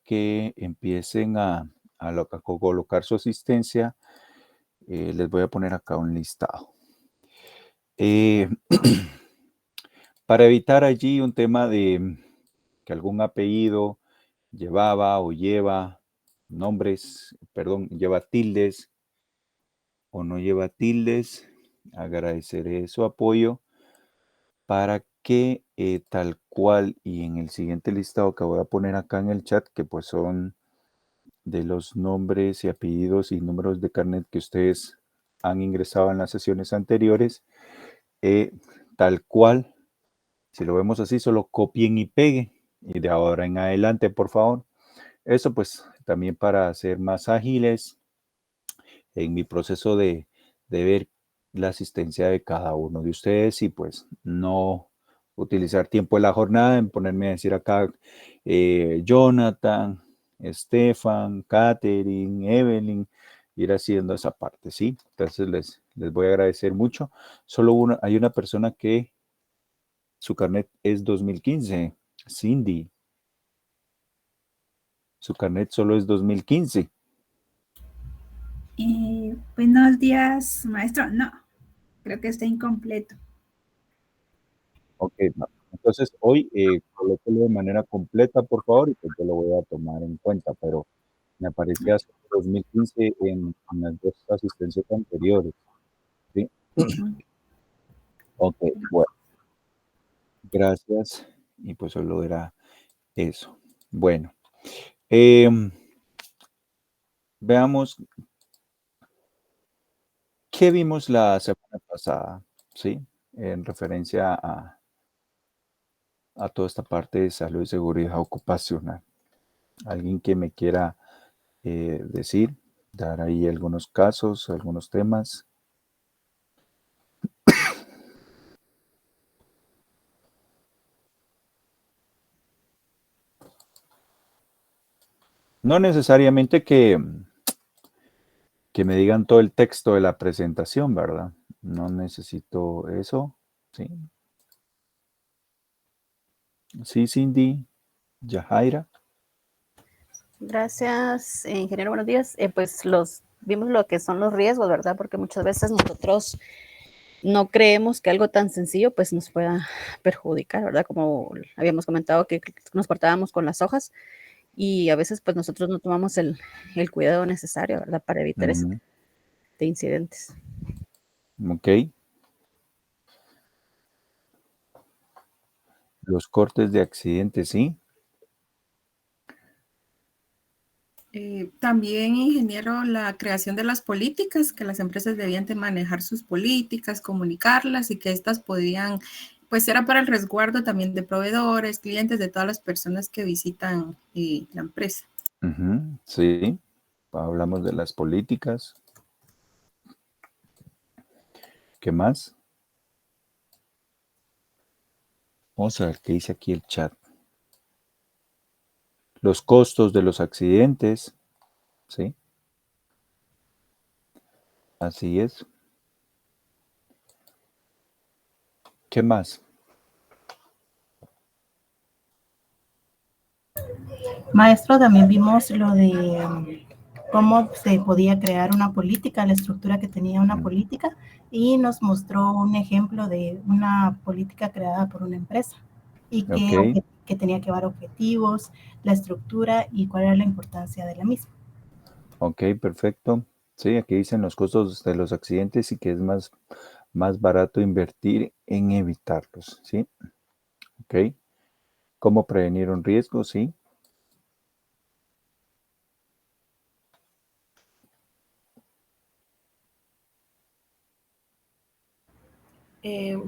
que empiecen a colocar su asistencia, les voy a poner acá un listado. Eh, para evitar allí un tema de que algún apellido llevaba o lleva nombres, perdón, lleva tildes o no lleva tildes, agradeceré su apoyo para que tal cual y en el siguiente listado que voy a poner acá en el chat, que pues son de los nombres y apellidos y números de carnet que ustedes han ingresado en las sesiones anteriores, tal cual, si lo vemos así, solo copien y peguen. Y de ahora en adelante, por favor. Eso pues también para ser más ágiles en mi proceso de ver la asistencia de cada uno de ustedes y pues no utilizar tiempo de la jornada en ponerme a decir acá Jonathan, Estefan, Catherine, Evelyn, ir haciendo esa parte, ¿sí? Entonces les voy a agradecer mucho. Solo hay una persona que su carnet es 2015, Cindy. Su carnet solo es 2015. Buenos días, maestro. No, creo que está incompleto. Ok, no. Entonces hoy colóquelo de manera completa, por favor, y pues yo lo voy a tomar en cuenta, pero me aparecía hasta 2015 en las dos asistencias anteriores, ¿sí? Ok, bueno, gracias, y pues solo era eso. Bueno, veamos qué vimos la semana pasada, ¿sí? En referencia a toda esta parte de salud y seguridad ocupacional. ¿Alguien que me quiera decir, dar ahí algunos casos, algunos temas? No necesariamente que me digan todo el texto de la presentación, ¿verdad? No necesito eso, ¿sí? Sí, Cindy, Yajaira. Gracias, ingeniero. Buenos días. Pues vimos lo que son los riesgos, ¿verdad? Porque muchas veces nosotros no creemos que algo tan sencillo pues nos pueda perjudicar, ¿verdad? Como habíamos comentado que nos cortábamos con las hojas y a veces pues nosotros no tomamos el cuidado necesario, ¿verdad? Para evitar ese de incidentes. Ok. Los cortes de accidentes, ¿sí? También, ingeniero, la creación de las políticas, que las empresas debían de manejar sus políticas, comunicarlas y que estas podían, pues era para el resguardo también de proveedores, clientes, de todas las personas que visitan la empresa. Sí, hablamos de las políticas. ¿Qué más? Vamos a ver qué dice aquí el chat. Los costos de los accidentes, ¿sí? Así es. ¿Qué más? Maestro, también vimos lo de cómo se podía crear una política, la estructura que tenía una política, y nos mostró un ejemplo de una política creada por una empresa y que tenía que dar objetivos, la estructura y cuál era la importancia de la misma. Ok, perfecto. Sí, aquí dicen los costos de los accidentes y que es más barato invertir en evitarlos, ¿sí? Ok. ¿Cómo prevenir un riesgo? Sí.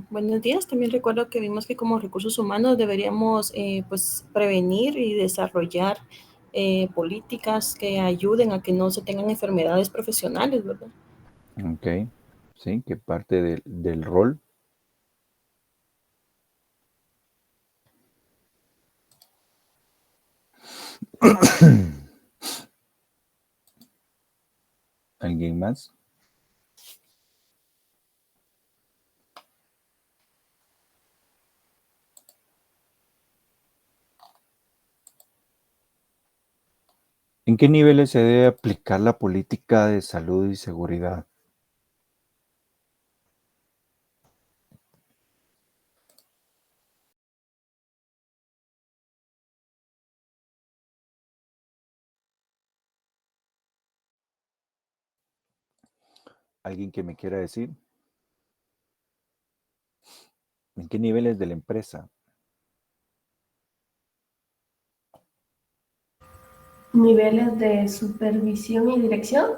Buenos días. También recuerdo que vimos que como recursos humanos deberíamos pues prevenir y desarrollar políticas que ayuden a que no se tengan enfermedades profesionales, ¿verdad? Ok. Sí, que parte del rol. ¿Alguien más? ¿En qué niveles se debe aplicar la política de salud y seguridad? ¿Alguien que me quiera decir? ¿En qué niveles de la empresa? Niveles de supervisión y dirección.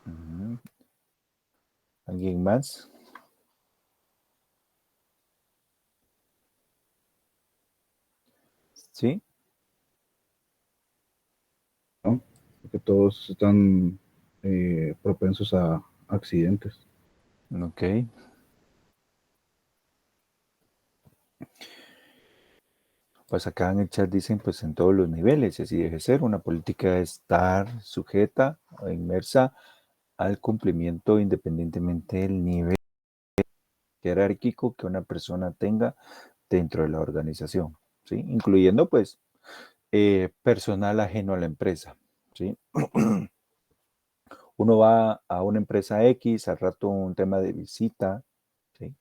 Ujú. ¿Alguien más? ¿Sí? ¿No? Porque todos están propensos a accidentes. Ok. Pues acá en el chat dicen, pues en todos los niveles, así debe ser. Una política debe estar sujeta o inmersa al cumplimiento independientemente del nivel jerárquico que una persona tenga dentro de la organización, ¿sí? Incluyendo, pues, personal ajeno a la empresa, ¿sí? Uno va a una empresa X, al rato un tema de visita, ¿sí?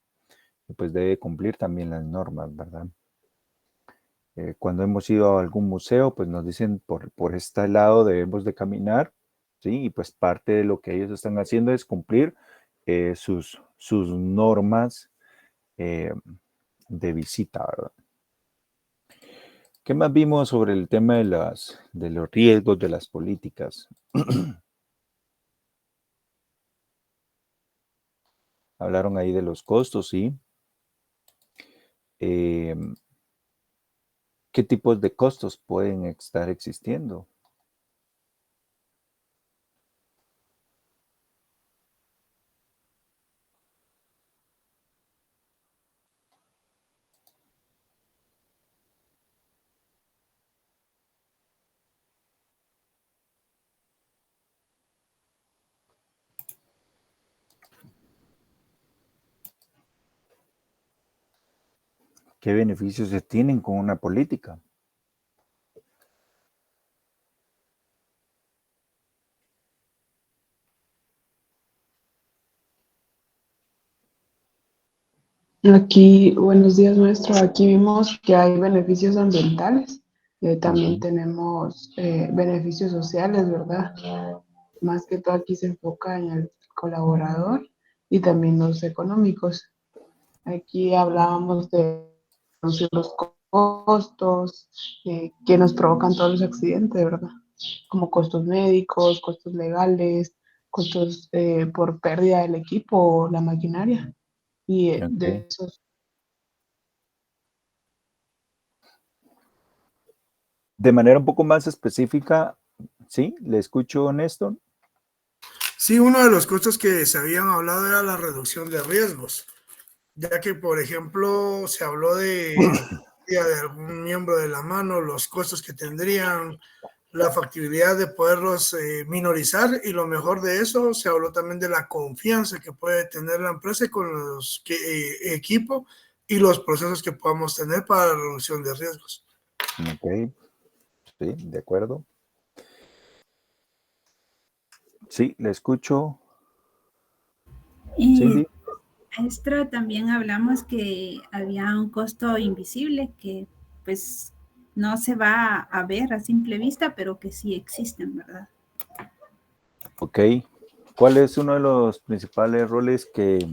Y pues debe cumplir también las normas, ¿verdad? Cuando hemos ido a algún museo, pues nos dicen por este lado debemos de caminar, ¿sí? Y pues parte de lo que ellos están haciendo es cumplir sus normas eh, de visita, ¿verdad? ¿Qué más vimos sobre el tema de los riesgos de las políticas? Hablaron ahí de los costos, ¿sí? Eh, ¿Qué tipos de costos pueden estar existiendo? ¿Qué beneficios se tienen con una política? Aquí, buenos días, maestro. Aquí vimos que hay beneficios ambientales. También Ujú. tenemos beneficios sociales, ¿verdad? Más que todo aquí se enfoca en el colaborador y también los económicos. Aquí hablábamos de reducir los costos que nos provocan todos los accidentes, ¿verdad? Como costos médicos, costos legales, costos por pérdida del equipo o la maquinaria. Y Ok. de esos. De manera un poco más específica, ¿sí? ¿Le escucho, Néstor? Sí, uno de los costos que se habían hablado era la reducción de riesgos, ya que, por ejemplo, se habló de de algún miembro de la mano, los costos que tendrían, la factibilidad de poderlos minorizar y lo mejor de eso, se habló también de la confianza que puede tener la empresa con los equipos y los procesos que podamos tener para la reducción de riesgos. Ok, sí, de acuerdo. Sí, le escucho. Y Cindy. maestro, también hablamos que había un costo invisible que pues no se va a ver a simple vista, pero que sí existen, ¿verdad? Ok. ¿Cuál es uno de los principales roles que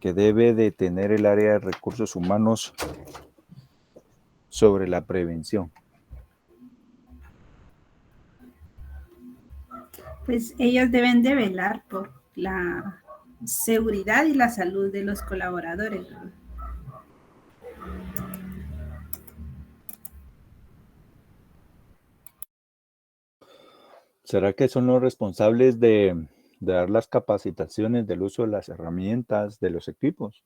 debe de tener el área de recursos humanos sobre la prevención? Pues ellos deben de velar por la seguridad y la salud de los colaboradores, ¿verdad? ¿Será que son los responsables de dar las capacitaciones del uso de las herramientas, de los equipos?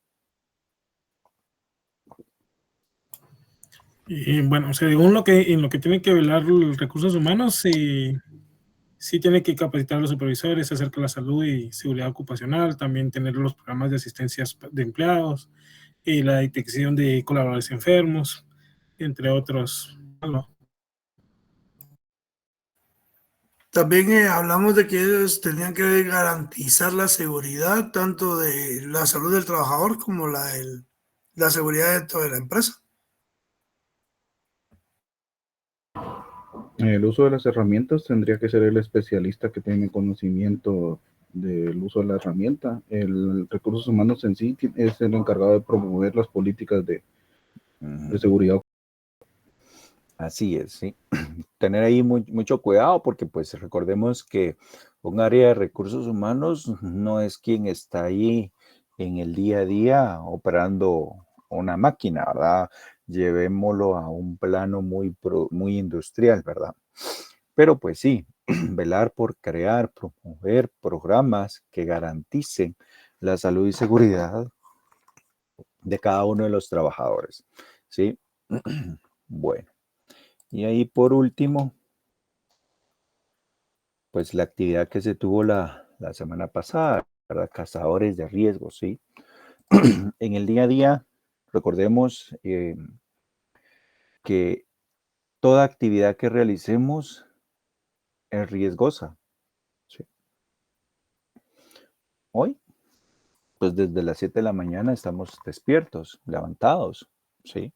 Y bueno, o sea, según en lo que tienen que velar los recursos humanos, sí tiene que capacitar a los supervisores acerca de la salud y seguridad ocupacional, también tener los programas de asistencia de empleados y la detección de colaboradores enfermos, entre otros. ¿No? También hablamos de que ellos tenían que garantizar la seguridad tanto de la salud del trabajador como la seguridad dentro de la empresa. El uso de las herramientas tendría que ser el especialista que tiene conocimiento del uso de la herramienta. El recursos humanos en sí es el encargado de promover las políticas de seguridad. Así es, sí. Tener ahí mucho cuidado porque pues recordemos que un área de recursos humanos no es quien está ahí en el día a día operando una máquina, ¿verdad? Llevémoslo a un plano muy industrial, ¿verdad? Pero pues sí, velar por crear, promover programas que garanticen la salud y seguridad de cada uno de los trabajadores, ¿sí? Bueno, y ahí por último, pues la actividad que se tuvo la semana pasada, ¿verdad? Cazadores de riesgos, ¿sí? En el día a día, recordemos que toda actividad que realicemos es riesgosa, ¿sí? Hoy, pues desde las 7 de la mañana estamos despiertos, levantados, ¿sí?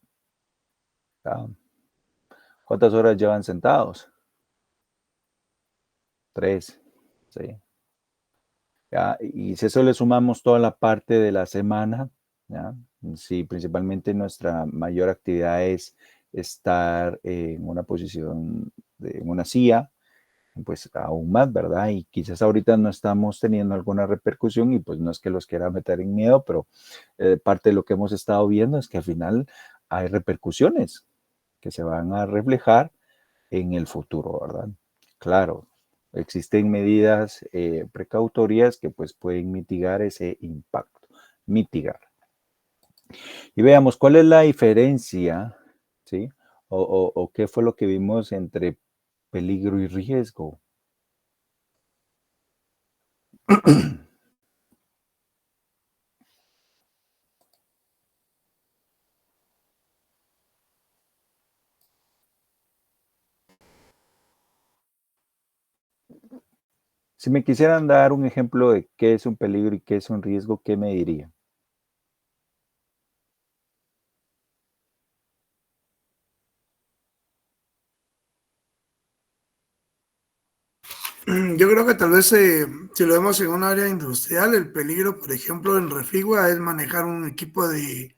¿Cuántas horas llevan sentados? 3, ¿sí? ¿Ya? Y si eso le sumamos toda la parte de la semana, ¿ya? Si principalmente nuestra mayor actividad es estar en una posición, en una silla, pues aún más, ¿verdad? Y quizás ahorita no estamos teniendo alguna repercusión y pues no es que los quiera meter en miedo, pero parte de lo que hemos estado viendo es que al final hay repercusiones que se van a reflejar en el futuro, ¿verdad? Claro, existen medidas precautorias que pues pueden mitigar ese impacto, mitigar. Y veamos, ¿cuál es la diferencia, ¿sí? O qué fue lo que vimos entre peligro y riesgo? Si me quisieran dar un ejemplo de qué es un peligro y qué es un riesgo, ¿qué me diría? Yo creo que tal vez si lo vemos en un área industrial, el peligro, por ejemplo, en Refigua es manejar un equipo de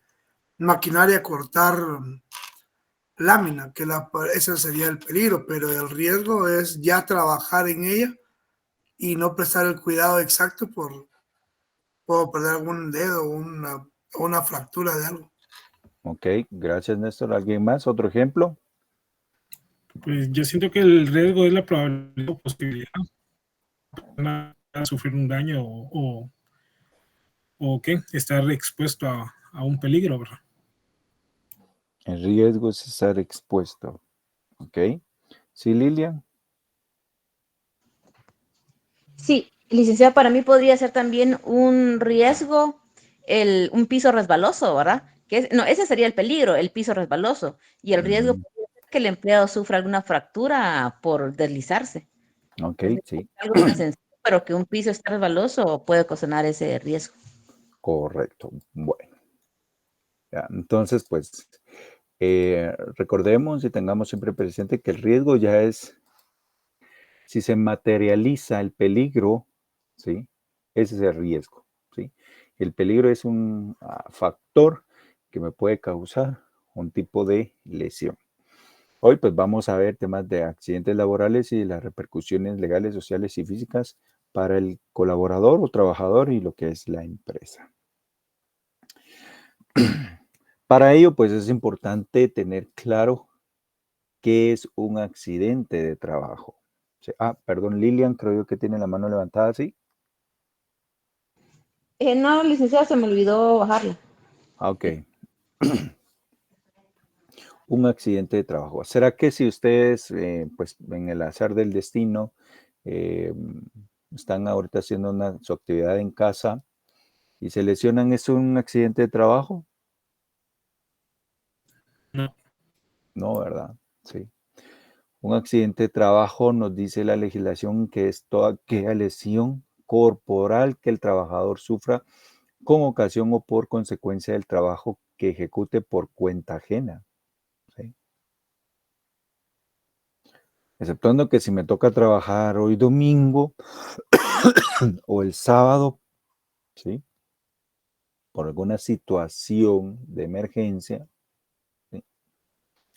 maquinaria, cortar lámina, ese sería el peligro, pero el riesgo es ya trabajar en ella y no prestar el cuidado exacto por perder algún dedo o una fractura de algo. Ok, gracias Néstor. ¿Alguien más? ¿Otro ejemplo? Pues yo siento que el riesgo es la probabilidad o posibilidad de sufrir un daño o qué, estar expuesto a un peligro, ¿verdad? El riesgo es estar expuesto. Ok. ¿Sí, Lilian? Sí, licenciada, para mí podría ser también un riesgo un piso resbaloso, ¿verdad? No, ese sería el peligro, el piso resbaloso. Y el riesgo podría ser que el empleado sufra alguna fractura por deslizarse. Ok, sí. Algo tan sencillo, pero que un piso esté resbaloso puede ocasionar ese riesgo. Correcto. Bueno. Ya, entonces, pues, recordemos y tengamos siempre presente que el riesgo ya es, si se materializa el peligro, ¿sí? Ese es el riesgo, ¿sí? El peligro es un factor que me puede causar un tipo de lesión. Hoy pues vamos a ver temas de accidentes laborales y las repercusiones legales, sociales y físicas para el colaborador o trabajador y lo que es la empresa. Para ello pues es importante tener claro qué es un accidente de trabajo. Perdón, Lilian, creo yo que tiene la mano levantada, ¿sí? No, licenciada, se me olvidó bajarla. Ok. Un accidente de trabajo. ¿Será que si ustedes, pues en el azar del destino, están ahorita haciendo su actividad en casa y se lesionan, es un accidente de trabajo? No. No, ¿verdad? Sí. Un accidente de trabajo nos dice la legislación que es toda aquella lesión corporal que el trabajador sufra con ocasión o por consecuencia del trabajo que ejecute por cuenta ajena. ¿Sí? Exceptuando que si me toca trabajar hoy domingo o el sábado, ¿sí? Por alguna situación de emergencia, ¿sí?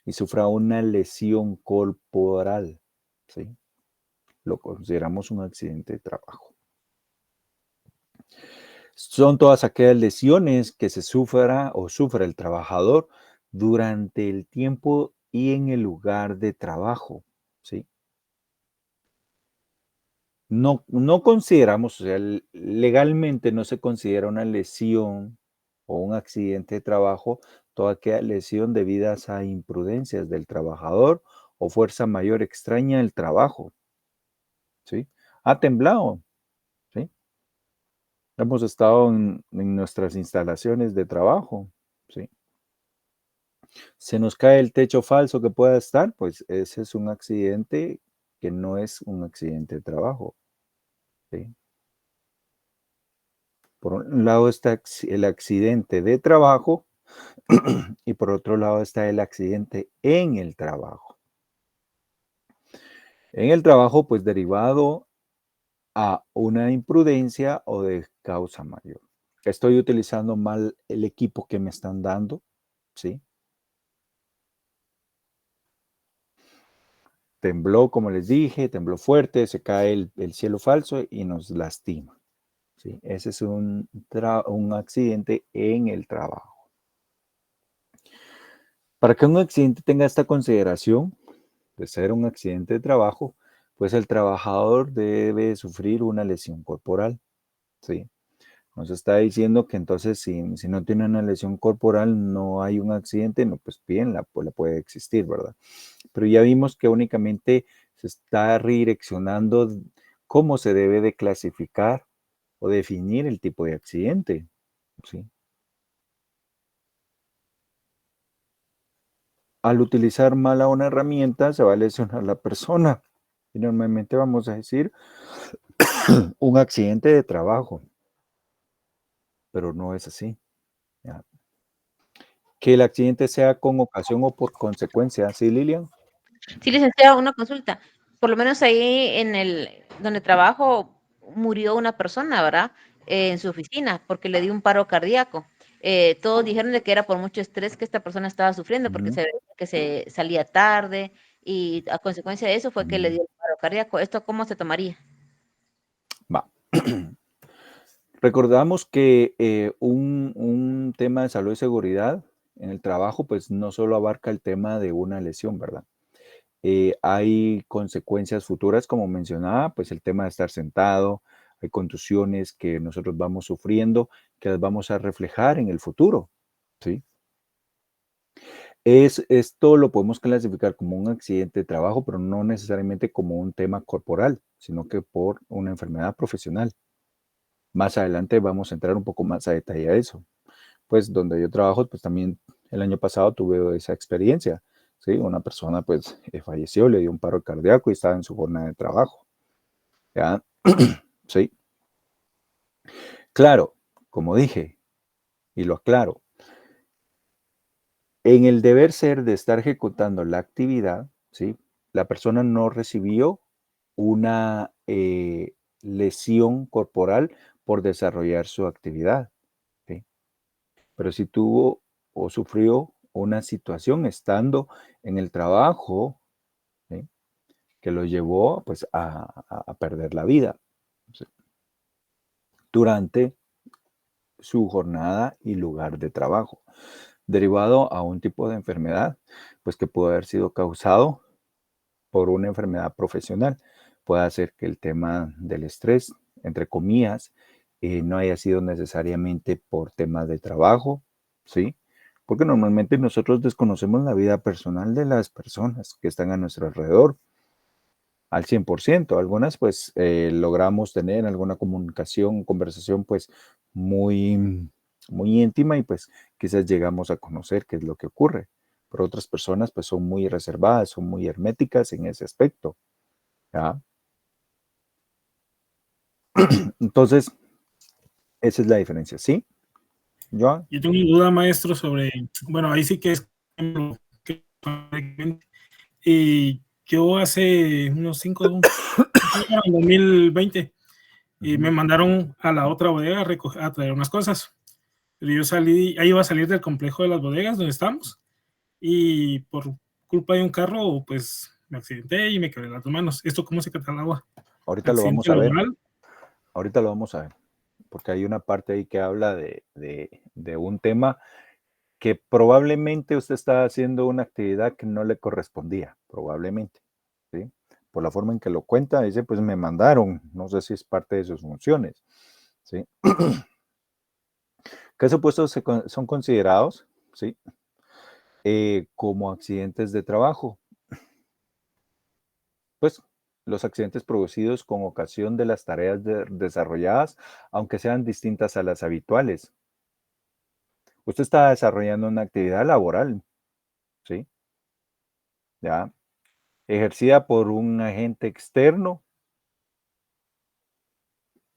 Y sufra una lesión corporal, ¿sí? Lo consideramos un accidente de trabajo. Son todas aquellas lesiones que se sufra o sufre el trabajador durante el tiempo y en el lugar de trabajo, ¿sí? No consideramos, o sea, legalmente no se considera una lesión o un accidente de trabajo toda aquella lesión debidas a imprudencias del trabajador o fuerza mayor extraña del trabajo, ¿sí? Ha temblado, ¿sí? Hemos estado en nuestras instalaciones de trabajo, ¿sí? Se nos cae el techo falso que pueda estar, pues ese es un accidente que no es un accidente de trabajo, ¿sí? Por un lado está el accidente de trabajo y por otro lado está el accidente en el trabajo. En el trabajo, pues derivado a una imprudencia o de causa mayor. Estoy utilizando mal el equipo que me están dando, ¿sí? Tembló, como les dije, tembló fuerte, se cae el cielo falso y nos lastima, ¿sí? Ese es un accidente en el trabajo. Para que un accidente tenga esta consideración de ser un accidente de trabajo, pues el trabajador debe sufrir una lesión corporal, ¿sí? Nos está diciendo que entonces si no tiene una lesión corporal no hay un accidente, no, pues bien, la puede existir, ¿verdad? Pero ya vimos que únicamente se está redireccionando cómo se debe de clasificar o definir el tipo de accidente, ¿sí? Al utilizar mal a una herramienta se va a lesionar la persona. Y normalmente vamos a decir un accidente de trabajo, pero no es así, ¿ya? Que el accidente sea con ocasión o por consecuencia, ¿sí, Lilian? Sí, licenciado, una consulta. Por lo menos ahí en el donde trabajo murió una persona, ¿verdad? En su oficina porque le dio un paro cardíaco. Todos dijeron de que era por mucho estrés que esta persona estaba sufriendo porque Ujú. se veía que se salía tarde y a consecuencia de eso fue que le dio el paro cardíaco. ¿Esto cómo se tomaría? Va. Recordamos que un tema de salud y seguridad en el trabajo, pues no solo abarca el tema de una lesión, ¿verdad? Hay consecuencias futuras, como mencionaba, pues el tema de estar sentado, hay contusiones que nosotros vamos sufriendo, que las vamos a reflejar en el futuro, ¿sí? Esto lo podemos clasificar como un accidente de trabajo, pero no necesariamente como un tema corporal, sino que por una enfermedad profesional. Más adelante vamos a entrar un poco más a detalle a eso. Pues donde yo trabajo, pues también el año pasado tuve esa experiencia, ¿sí? Una persona pues falleció, le dio un paro cardíaco y estaba en su jornada de trabajo, ¿ya? Sí. Claro, como dije, y lo aclaro, en el deber ser de estar ejecutando la actividad, ¿sí? La persona no recibió una lesión corporal por desarrollar su actividad, ¿sí? Pero si tuvo o sufrió una situación estando en el trabajo, ¿sí? Que lo llevó pues a perder la vida, ¿sí? Durante su jornada y lugar de trabajo, derivado a un tipo de enfermedad, pues que pudo haber sido causado por una enfermedad profesional. Puede ser que el tema del estrés, entre comillas, no haya sido necesariamente por temas de trabajo, ¿sí? Porque normalmente nosotros desconocemos la vida personal de las personas que están a nuestro alrededor al 100%. Algunas pues logramos tener alguna comunicación, conversación pues muy íntima y pues quizás llegamos a conocer qué es lo que ocurre. pero otras personas pues son muy reservadas, son muy herméticas en ese aspecto. ¿Ya? Entonces, esa es la diferencia, ¿sí? ¿Joan? Yo tengo una duda, maestro, sobre, bueno, ahí sí que es y yo hace unos 5, en 2020, me mandaron a la otra bodega a traer unas cosas. Pero yo salí, ahí iba a salir del complejo de las bodegas donde estamos, y por culpa de un carro, pues me accidenté y me quebré las 2 manos. ¿Esto cómo se cataloga? Ahorita lo vamos ¿Accidente a ver. laboral? Ahorita lo vamos a ver, porque hay una parte ahí que habla de un tema que probablemente usted está haciendo una actividad que no le correspondía, probablemente, ¿sí? Por la forma en que lo cuenta, dice, pues me mandaron, no sé si es parte de sus funciones, ¿sí? ¿Qué supuestos son considerados, ¿sí? Como accidentes de trabajo? Pues los accidentes producidos con ocasión de las tareas desarrolladas, aunque sean distintas a las habituales. Usted está desarrollando una actividad laboral, ¿sí? ¿Ya? Ejercida por un agente externo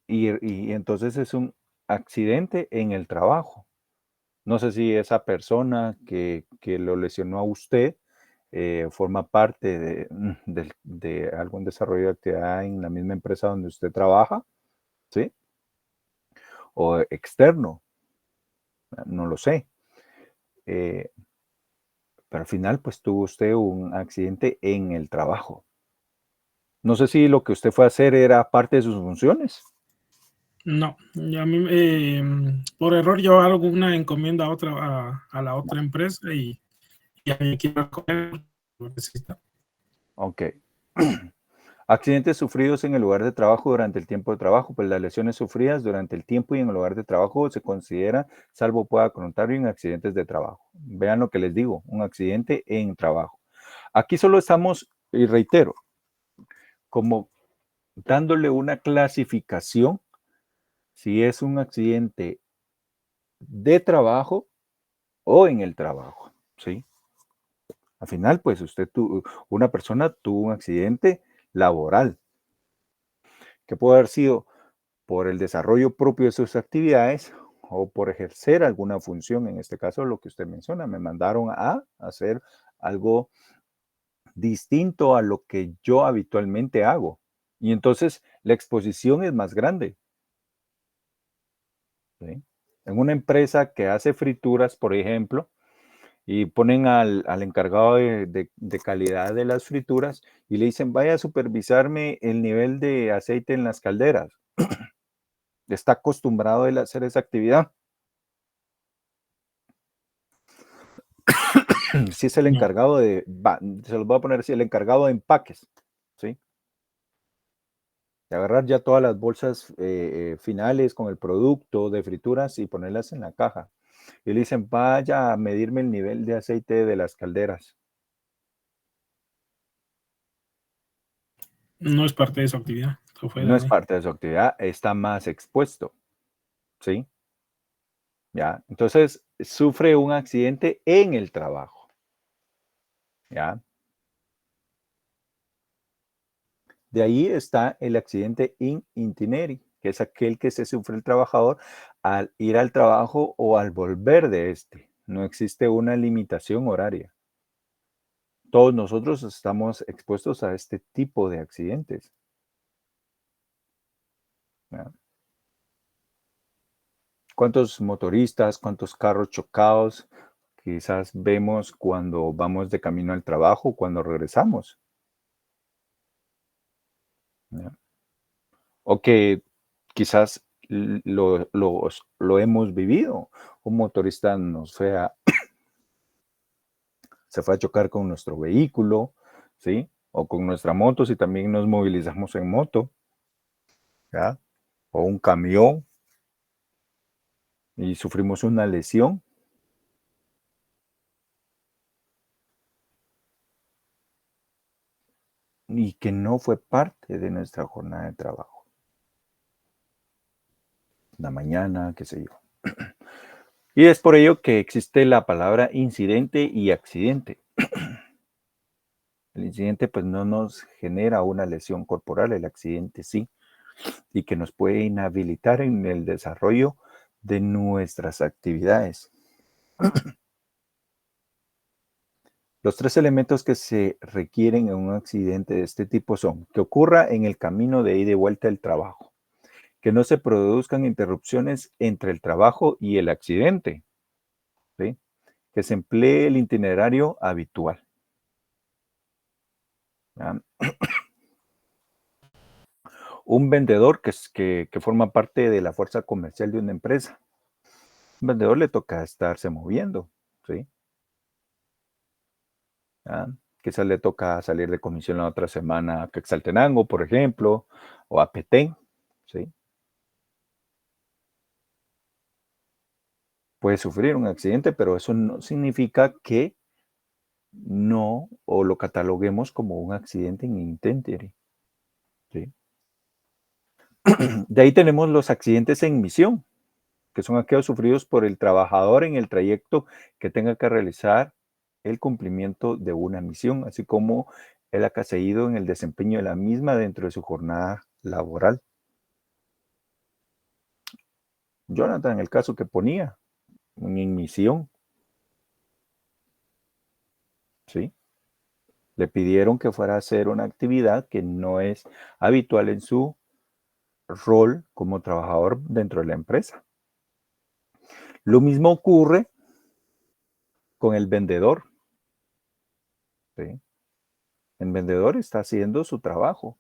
y entonces es un accidente en el trabajo. No sé si esa persona que lo lesionó a usted forma parte de algún desarrollo de actividad en la misma empresa donde usted trabaja, ¿sí? O externo, no lo sé. Pero al final, pues tuvo usted un accidente en el trabajo. No sé si lo que usted fue a hacer era parte de sus funciones. No, ya a mí, por error yo hago una encomienda a la otra empresa y ahí quiero comer, lo necesita. Ok. Accidentes sufridos en el lugar de trabajo durante el tiempo de trabajo, pues las lesiones sufridas durante el tiempo y en el lugar de trabajo se considera, salvo pueda contrario, en accidentes de trabajo. Vean lo que les digo, un accidente en trabajo. Aquí solo estamos, y reitero, como dándole una clasificación si es un accidente de trabajo o en el trabajo, ¿sí? Al final, pues una persona tuvo un accidente laboral, que puede haber sido por el desarrollo propio de sus actividades o por ejercer alguna función. En este caso, lo que usted menciona, me mandaron a hacer algo distinto a lo que yo habitualmente hago. Y entonces la exposición es más grande, ¿sí? En una empresa que hace frituras, por ejemplo, y ponen al encargado de calidad de las frituras y le dicen, vaya a supervisarme el nivel de aceite en las calderas. Está acostumbrado él a hacer esa actividad. Si es el encargado se los voy a poner así, el encargado de empaques, ¿sí? De agarrar ya todas las bolsas finales con el producto de frituras y ponerlas en la caja. Y le dicen, vaya a medirme el nivel de aceite de las calderas. No es parte de su actividad. No es parte de su actividad, está más expuesto, ¿sí? ¿Ya? Entonces, sufre un accidente en el trabajo, ¿ya? De ahí está el accidente in itinere, que es aquel que se sufre el trabajador al ir al trabajo o al volver de este. No existe una limitación horaria. Todos nosotros estamos expuestos a este tipo de accidentes, ¿ya? ¿Cuántos motoristas, cuántos carros chocados quizás vemos cuando vamos de camino al trabajo, cuando regresamos? ¿Ya? O que quizás lo hemos vivido. Un motorista se fue a chocar con nuestro vehículo, ¿sí? O con nuestra moto, si también nos movilizamos en moto, ¿ya? O un camión y sufrimos una lesión. Y que no fue parte de nuestra jornada de trabajo. La mañana, qué sé yo. Y es por ello que existe la palabra incidente y accidente. El incidente pues no nos genera una lesión corporal, el accidente sí, y que nos puede inhabilitar en el desarrollo de nuestras actividades. Los 3 elementos que se requieren en un accidente de este tipo son que ocurra en el camino de ida y vuelta del trabajo, que no se produzcan interrupciones entre el trabajo y el accidente, ¿sí? Que se emplee el itinerario habitual. ¿Ya? Un vendedor que forma parte de la fuerza comercial de una empresa. Un vendedor le toca estarse moviendo, ¿sí? ¿Ya? Quizás le toca salir de comisión la otra semana a Quetzaltenango, por ejemplo, o a Petén, ¿sí? Puede sufrir un accidente, pero eso no significa que no o lo cataloguemos como un accidente in intempore, ¿sí? De ahí tenemos los accidentes en misión, que son aquellos sufridos por el trabajador en el trayecto que tenga que realizar el cumplimiento de una misión, así como el acaecido en el desempeño de la misma dentro de su jornada laboral. Jonathan, el caso que ponía, en misión, ¿sí? Le pidieron que fuera a hacer una actividad que no es habitual en su rol como trabajador dentro de la empresa. Lo mismo ocurre con el vendedor, ¿sí? El vendedor está haciendo su trabajo.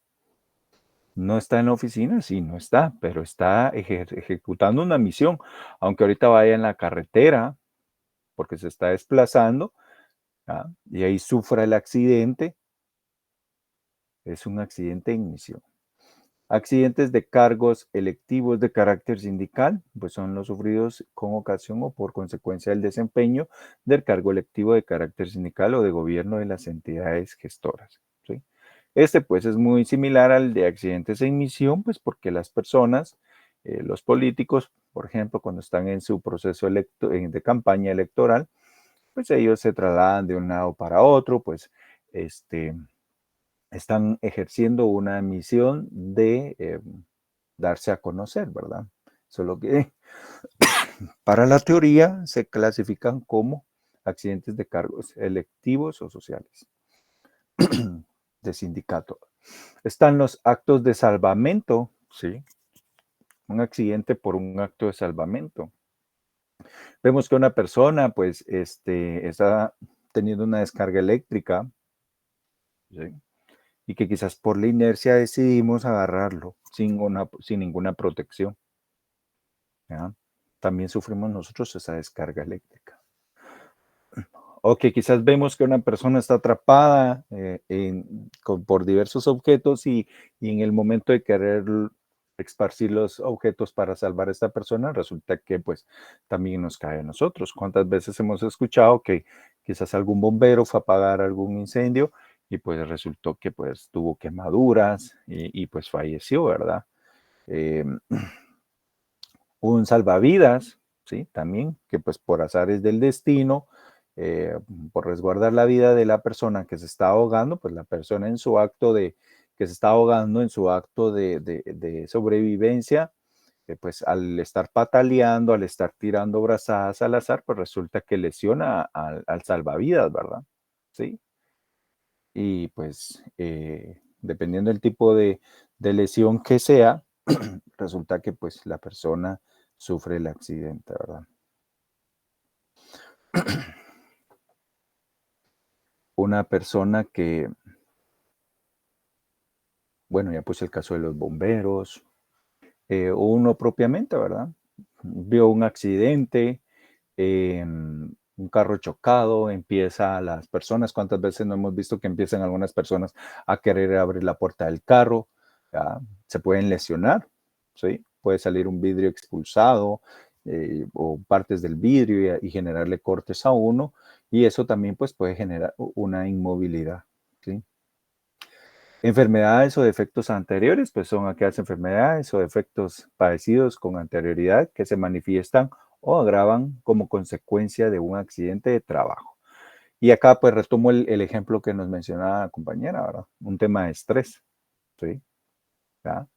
No está en la oficina, sí, no está, pero está ejecutando una misión. Aunque ahorita vaya en la carretera, porque se está desplazando, ¿ah? Y ahí sufra el accidente, es un accidente en misión. Accidentes de cargos electivos de carácter sindical, pues son los sufridos con ocasión o por consecuencia del desempeño del cargo electivo de carácter sindical o de gobierno de las entidades gestoras, ¿sí? Este pues es muy similar al de accidentes en misión, pues porque las personas, los políticos, por ejemplo, cuando están en su proceso de campaña electoral, pues ellos se trasladan de un lado para otro, pues están ejerciendo una misión de darse a conocer, ¿verdad? Solo que para la teoría se clasifican como accidentes de cargos electivos o sociales de sindicato. Están los actos de salvamento, ¿sí? Un accidente por un acto de salvamento. Vemos que una persona, pues, está teniendo una descarga eléctrica, ¿sí? Y que quizás por la inercia decidimos agarrarlo sin ninguna protección, ¿ya? También sufrimos nosotros esa descarga eléctrica. O que quizás vemos que una persona está atrapada por diversos objetos y en el momento de querer esparcir los objetos para salvar a esta persona, resulta que pues también nos cae a nosotros. ¿Cuántas veces hemos escuchado que quizás algún bombero fue a apagar algún incendio y pues resultó que pues tuvo quemaduras y pues falleció, ¿verdad? Un salvavidas, ¿sí? También, que pues por azares del destino, por resguardar la vida de la persona que se está ahogando, pues la persona en su acto que se está ahogando, en su acto de sobrevivencia, pues al estar pataleando, al estar tirando brazadas al azar, pues resulta que lesiona al salvavidas, ¿verdad? Sí. Y pues dependiendo del tipo de lesión que sea, resulta que pues la persona sufre el accidente, ¿verdad? Una persona que, bueno, ya puse el caso de los bomberos, o uno propiamente, ¿verdad? Vio un accidente, un carro chocado, empieza las personas, ¿cuántas veces no hemos visto que empiezan algunas personas a querer abrir la puerta del carro? ¿Ya? Se pueden lesionar, ¿sí? Puede salir un vidrio expulsado o partes del vidrio y generarle cortes a uno, y eso también pues puede generar una inmovilidad, ¿sí? Enfermedades o defectos anteriores, pues son aquellas enfermedades o defectos padecidos con anterioridad que se manifiestan o agravan como consecuencia de un accidente de trabajo. Y acá pues retomo el ejemplo que nos mencionaba la compañera, ¿verdad? Un tema de estrés, ¿sí? ¿Ya?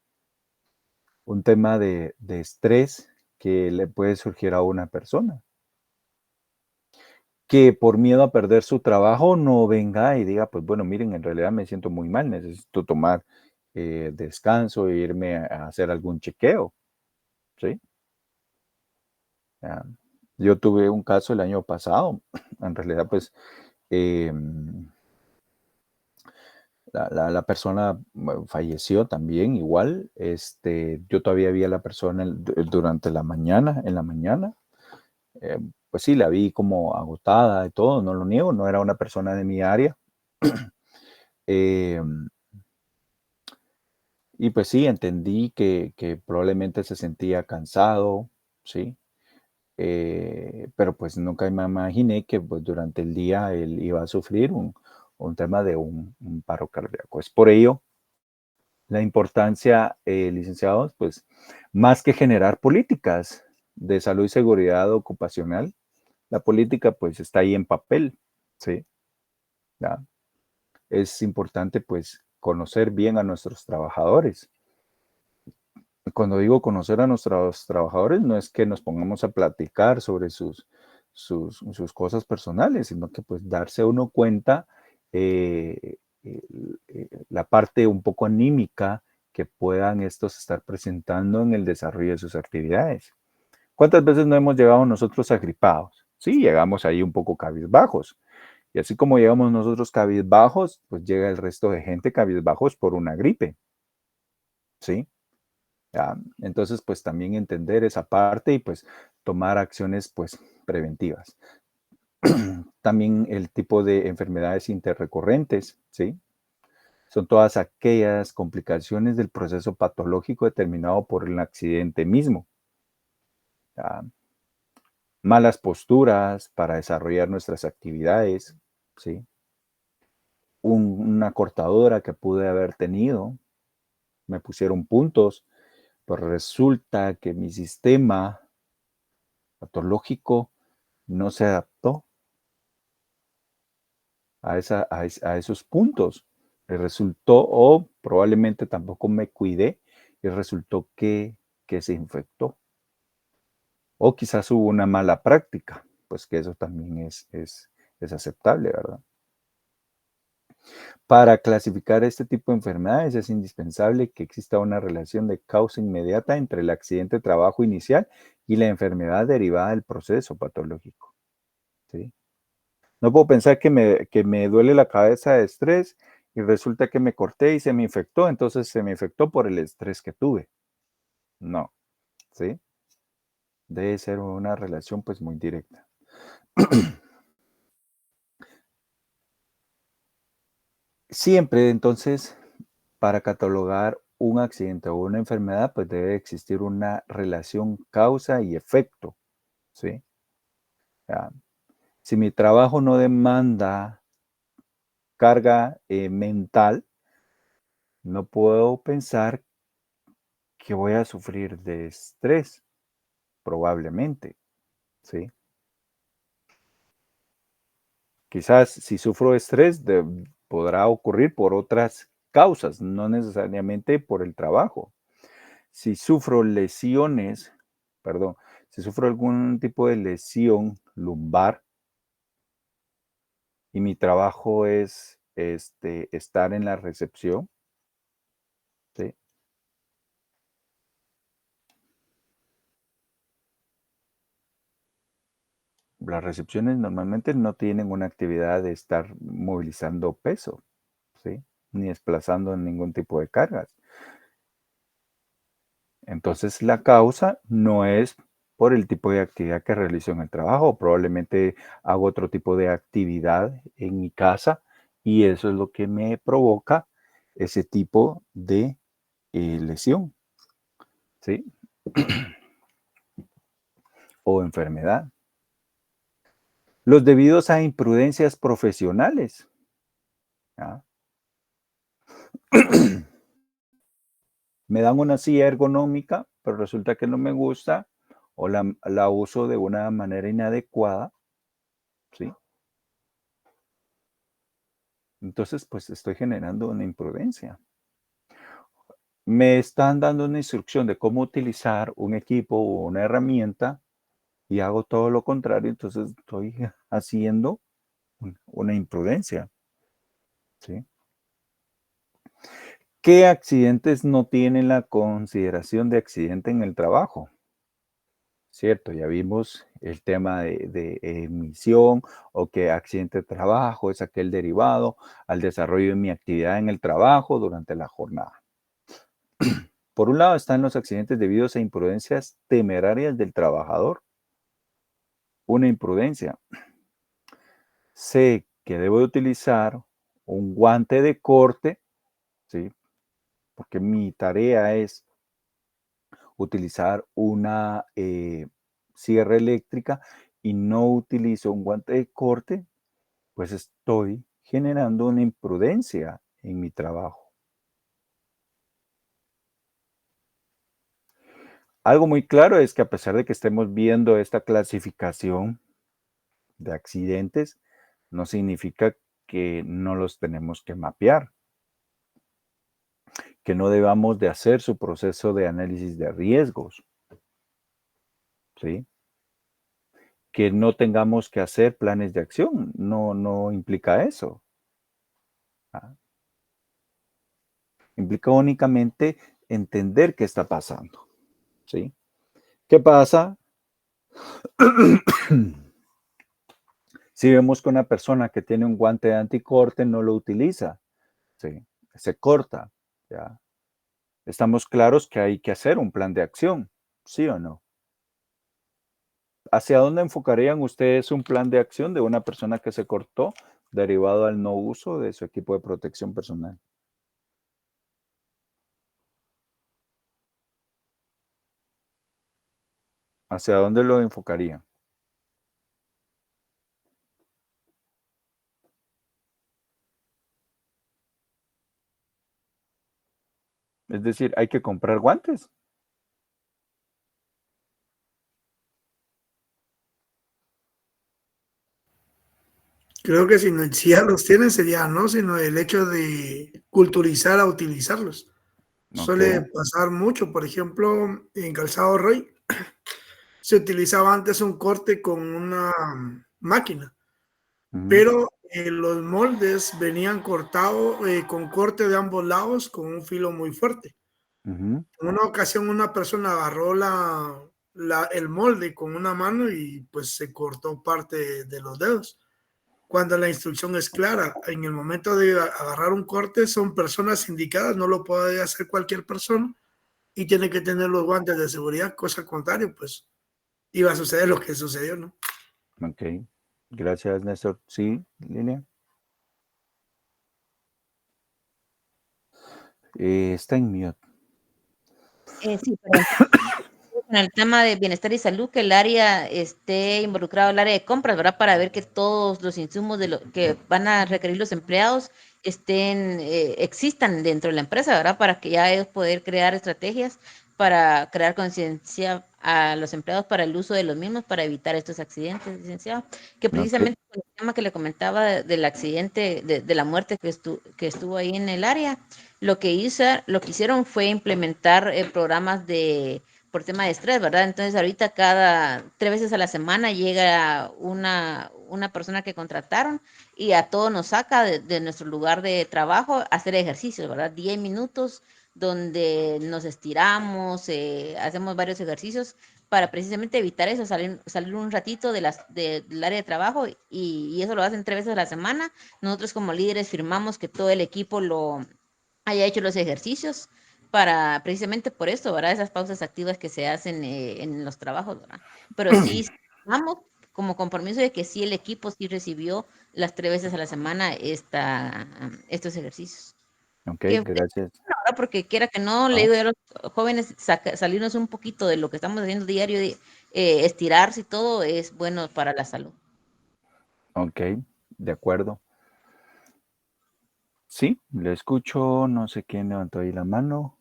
Un tema de estrés que le puede surgir a una persona, que por miedo a perder su trabajo no venga y diga, pues bueno, miren, en realidad me siento muy mal, necesito tomar descanso e irme a hacer algún chequeo, ¿sí? ¿Ya? Yo tuve un caso el año pasado, en realidad pues la persona falleció también igual, yo todavía vi a la persona durante la mañana, en la mañana, pues sí, la vi como agotada y todo, no lo niego, no era una persona de mi área. Y pues sí, entendí que probablemente se sentía cansado, ¿sí? Pero pues nunca me imaginé que pues, durante el día él iba a sufrir un tema de un paro cardíaco. Es por ello la importancia, licenciados, pues más que generar políticas de salud y seguridad ocupacional, la política pues está ahí en papel, ¿sí? ¿Ya? Es importante pues conocer bien a nuestros trabajadores. Cuando digo conocer a nuestros trabajadores, no es que nos pongamos a platicar sobre sus cosas personales, sino que pues darse uno cuenta la parte un poco anímica que puedan estos estar presentando en el desarrollo de sus actividades. ¿Cuántas veces no hemos llegado nosotros agripados? Sí, llegamos ahí un poco cabizbajos. Y así como llegamos nosotros cabizbajos, pues llega el resto de gente cabizbajos por una gripe. ¿Sí? ¿Ya? Entonces, pues también entender esa parte y pues tomar acciones pues preventivas. También el tipo de enfermedades interrecurrentes, ¿sí? Son todas aquellas complicaciones del proceso patológico determinado por el accidente mismo. ¿Ya? Malas posturas para desarrollar nuestras actividades, ¿sí? Una cortadora que pude haber tenido, me pusieron puntos, pero resulta que mi sistema patológico no se adaptó a esos puntos. Le resultó, o probablemente tampoco me cuidé, y resultó que se infectó. O quizás hubo una mala práctica, pues que eso también es aceptable, ¿verdad? Para clasificar este tipo de enfermedades es indispensable que exista una relación de causa inmediata entre el accidente de trabajo inicial y la enfermedad derivada del proceso patológico, ¿sí? No puedo pensar que me duele la cabeza de estrés y resulta que me corté y se me infectó, entonces se me infectó por el estrés que tuve. No, ¿sí? Debe ser una relación pues muy directa. Siempre, entonces, para catalogar un accidente o una enfermedad, pues debe existir una relación causa y efecto, ¿sí? Ya. Si mi trabajo no demanda carga mental, no puedo pensar que voy a sufrir de estrés, probablemente, ¿sí? Quizás si sufro de estrés podrá ocurrir por otras causas, no necesariamente por el trabajo. Si sufro lesiones, perdón, si sufro algún tipo de lesión lumbar y mi trabajo es estar en la recepción, ¿sí? Las recepciones normalmente no tienen una actividad de estar movilizando peso, ¿sí? Ni desplazando ningún tipo de cargas. Entonces la causa no es por el tipo de actividad que realizo en el trabajo, probablemente hago otro tipo de actividad en mi casa y eso es lo que me provoca ese tipo de lesión, ¿sí? O enfermedad. Los debidos a imprudencias profesionales. ¿Ya? Me dan una silla ergonómica, pero resulta que no me gusta, o la uso de una manera inadecuada, ¿sí? Entonces, pues estoy generando una imprudencia. Me están dando una instrucción de cómo utilizar un equipo o una herramienta y hago todo lo contrario, entonces estoy haciendo una imprudencia, ¿sí? ¿Qué accidentes no tienen la consideración de accidente en el trabajo? Cierto, ya vimos el tema de emisión o que accidente de trabajo es aquel derivado al desarrollo de mi actividad en el trabajo durante la jornada. Por un lado están los accidentes debidos a imprudencias temerarias del trabajador. Una imprudencia. Sé que debo de utilizar un guante de corte, ¿sí? Porque mi tarea es utilizar una sierra eléctrica y no utilizo un guante de corte, pues estoy generando una imprudencia en mi trabajo. Algo muy claro es que a pesar de que estemos viendo esta clasificación de accidentes, no significa que no los tenemos que mapear, que no debamos de hacer su proceso de análisis de riesgos, ¿sí? Que no tengamos que hacer planes de acción, no implica eso. ¿Ah? Implica únicamente entender qué está pasando, ¿sí? ¿Qué pasa si vemos que una persona que tiene un guante de anticorte no lo utiliza? ¿Sí? Se corta, ¿ya? Estamos claros que hay que hacer un plan de acción, ¿sí o no? ¿Hacia dónde enfocarían ustedes un plan de acción de una persona que se cortó derivado al no uso de su equipo de protección personal? ¿Hacia dónde lo enfocarían? Es decir, hay que comprar guantes. Creo que si ya los tienen sería no, sino el hecho de culturizar a utilizarlos. Suele Ok. pasar mucho, por ejemplo, en Calzado Rey se utilizaba antes un corte con una máquina, Ujú, pero los moldes venían cortados con corte de ambos lados con un filo muy fuerte. ujú. En una ocasión una persona agarró el molde con una mano y pues se cortó parte de los dedos. Cuando la instrucción es clara, en el momento de agarrar un corte son personas indicadas, no lo puede hacer cualquier persona y tiene que tener los guantes de seguridad, cosa contraria, pues iba a suceder lo que sucedió, ¿no? Ok. Gracias, Néstor. Sí, Lilian. Está en mute. Sí, perdón. Con el tema de bienestar y salud, que el área esté involucrado, el área de compras, ¿verdad? Para ver que todos los insumos de lo que van a requerir los empleados existan dentro de la empresa, ¿verdad? Para que ya ellos poder crear estrategias para crear conciencia a los empleados para el uso de los mismos para evitar estos accidentes, licenciado. Que Ok. precisamente con el tema que le comentaba del accidente, de la muerte que estuvo ahí en el área, lo que hicieron fue implementar programas por tema de estrés, ¿verdad? Entonces ahorita cada 3 veces a la semana llega una persona que contrataron y a todos nos saca de nuestro lugar de trabajo a hacer ejercicios, ¿verdad? 10 minutos donde nos estiramos, hacemos varios ejercicios para precisamente evitar eso, salir un ratito del área de trabajo y eso lo hacen 3 veces a la semana. Nosotros como líderes firmamos que todo el equipo lo haya hecho los ejercicios para precisamente por esto, ¿verdad? Esas pausas activas que se hacen en los trabajos, ¿verdad? Pero sí, vamos como compromiso de que sí el equipo sí recibió las 3 veces a la semana estos ejercicios. Ok, Que, gracias. ¿verdad? Porque quiera que no, le Ah, digo yo a los jóvenes, salirnos un poquito de lo que estamos haciendo diario, de estirarse y todo es bueno para la salud. ok, de acuerdo. Sí, le escucho. No sé quién levantó ahí la mano.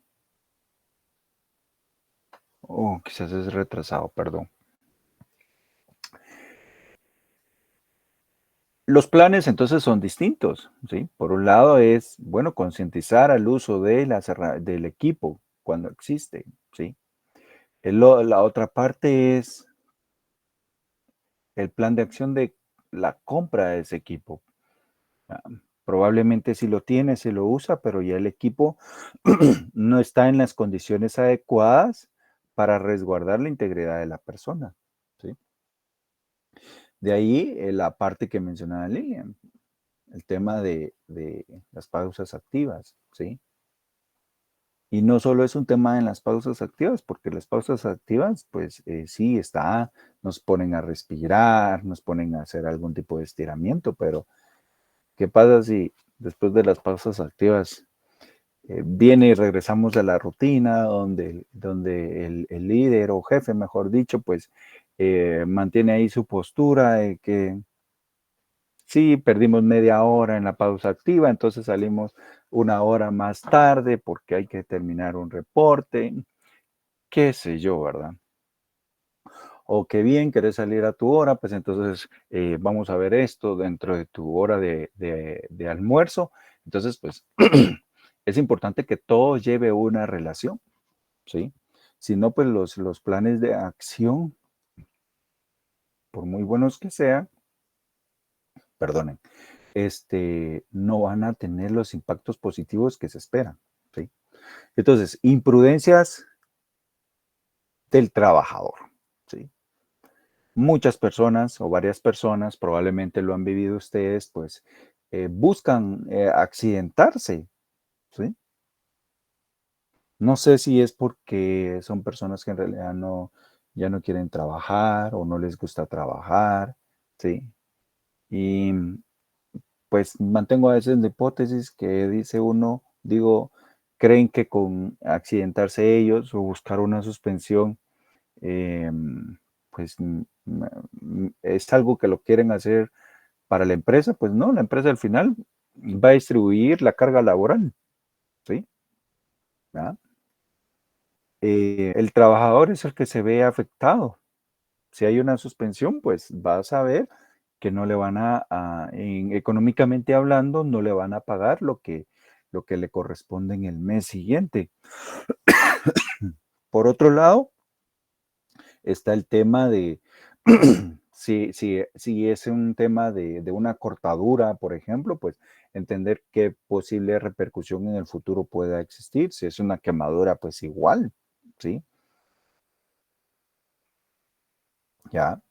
Oh, quizás es retrasado, perdón. Los planes entonces son distintos, ¿sí? Por un lado es, bueno, concientizar al uso de del equipo cuando existe, ¿sí? La otra parte es el plan de acción de la compra de ese equipo. Ah, Probablemente si lo tiene, se lo usa, pero ya el equipo no está en las condiciones adecuadas para resguardar la integridad de la persona, ¿sí? De ahí la parte que mencionaba Lilian, el tema de las pausas activas, ¿sí? Y no solo es un tema en las pausas activas, porque las pausas activas, pues sí, nos ponen a respirar, nos ponen a hacer algún tipo de estiramiento, pero ¿qué pasa si después de las pausas activas viene y regresamos a la rutina donde el líder o jefe, mejor dicho, pues mantiene ahí su postura de que sí, perdimos media hora en la pausa activa, entonces salimos una hora más tarde porque hay que terminar un reporte, qué sé yo, ¿verdad? O qué bien, querés salir a tu hora, pues entonces vamos a ver esto dentro de tu hora de almuerzo. Entonces, pues es importante que todo lleve una relación, ¿sí? Si no, pues los planes de acción, por muy buenos que sean, perdonen, no van a tener los impactos positivos que se esperan, ¿sí? Entonces, imprudencias del trabajador, ¿sí? Muchas personas o varias personas, probablemente lo han vivido ustedes, pues buscan accidentarse, ¿sí? No sé si es porque son personas que en realidad ya no quieren trabajar o no les gusta trabajar, ¿sí? Y pues mantengo a veces la hipótesis que dice uno, digo, creen que con accidentarse ellos o buscar una suspensión, pues es algo que lo quieren hacer para la empresa, pues no, la empresa al final va a distribuir la carga laboral, ¿sí? ¿verdad? El trabajador es el que se ve afectado. Si hay una suspensión, pues va a saber que no le van económicamente hablando, no le van a pagar lo que le corresponde en el mes siguiente. Por otro lado, está el tema de, si es un tema de una cortadura, por ejemplo, pues entender qué posible repercusión en el futuro pueda existir. Si es una quemadura, pues igual, ¿sí? Ya.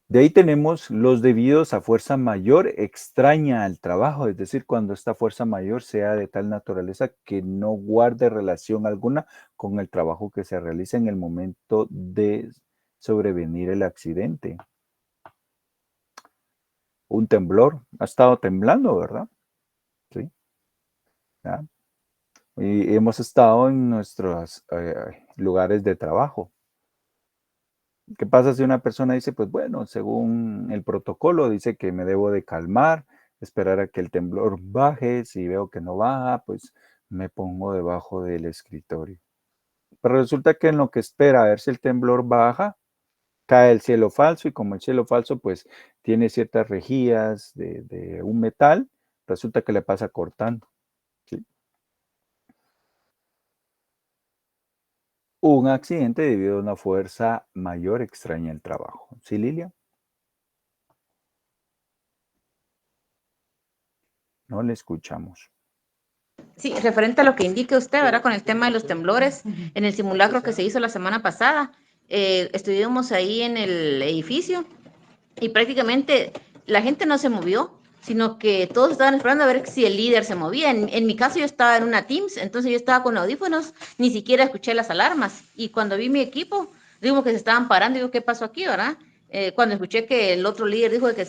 De ahí tenemos los debidos a fuerza mayor extraña al trabajo, es decir, cuando esta fuerza mayor sea de tal naturaleza que no guarde relación alguna con el trabajo que se realiza en el momento de sobrevenir el accidente. Un temblor, ha estado temblando, ¿verdad? Sí. ¿Ya? Y hemos estado en nuestros lugares de trabajo. ¿Qué pasa si una persona dice, pues bueno, según el protocolo, dice que me debo de calmar, esperar a que el temblor baje, si veo que no baja, pues me pongo debajo del escritorio. Pero resulta que en lo que espera a ver si el temblor baja, cae el cielo falso y como el cielo falso pues tiene ciertas rejillas de un metal, resulta que le pasa cortando. ¿Sí? Un accidente debido a una fuerza mayor extraña al trabajo. ¿Sí, Lilia? No le escuchamos. Sí, referente a lo que indica usted, ¿verdad? Con el tema de los temblores, en el simulacro que se hizo la semana pasada, estuvimos ahí en el edificio y prácticamente la gente no se movió, sino que todos estaban esperando a ver si el líder se movía. En mi caso yo estaba en una Teams, entonces yo estaba con audífonos, ni siquiera escuché las alarmas. Y cuando vi mi equipo, digo que se estaban parando, digo, ¿qué pasó aquí, verdad? Cuando escuché que el otro líder dijo que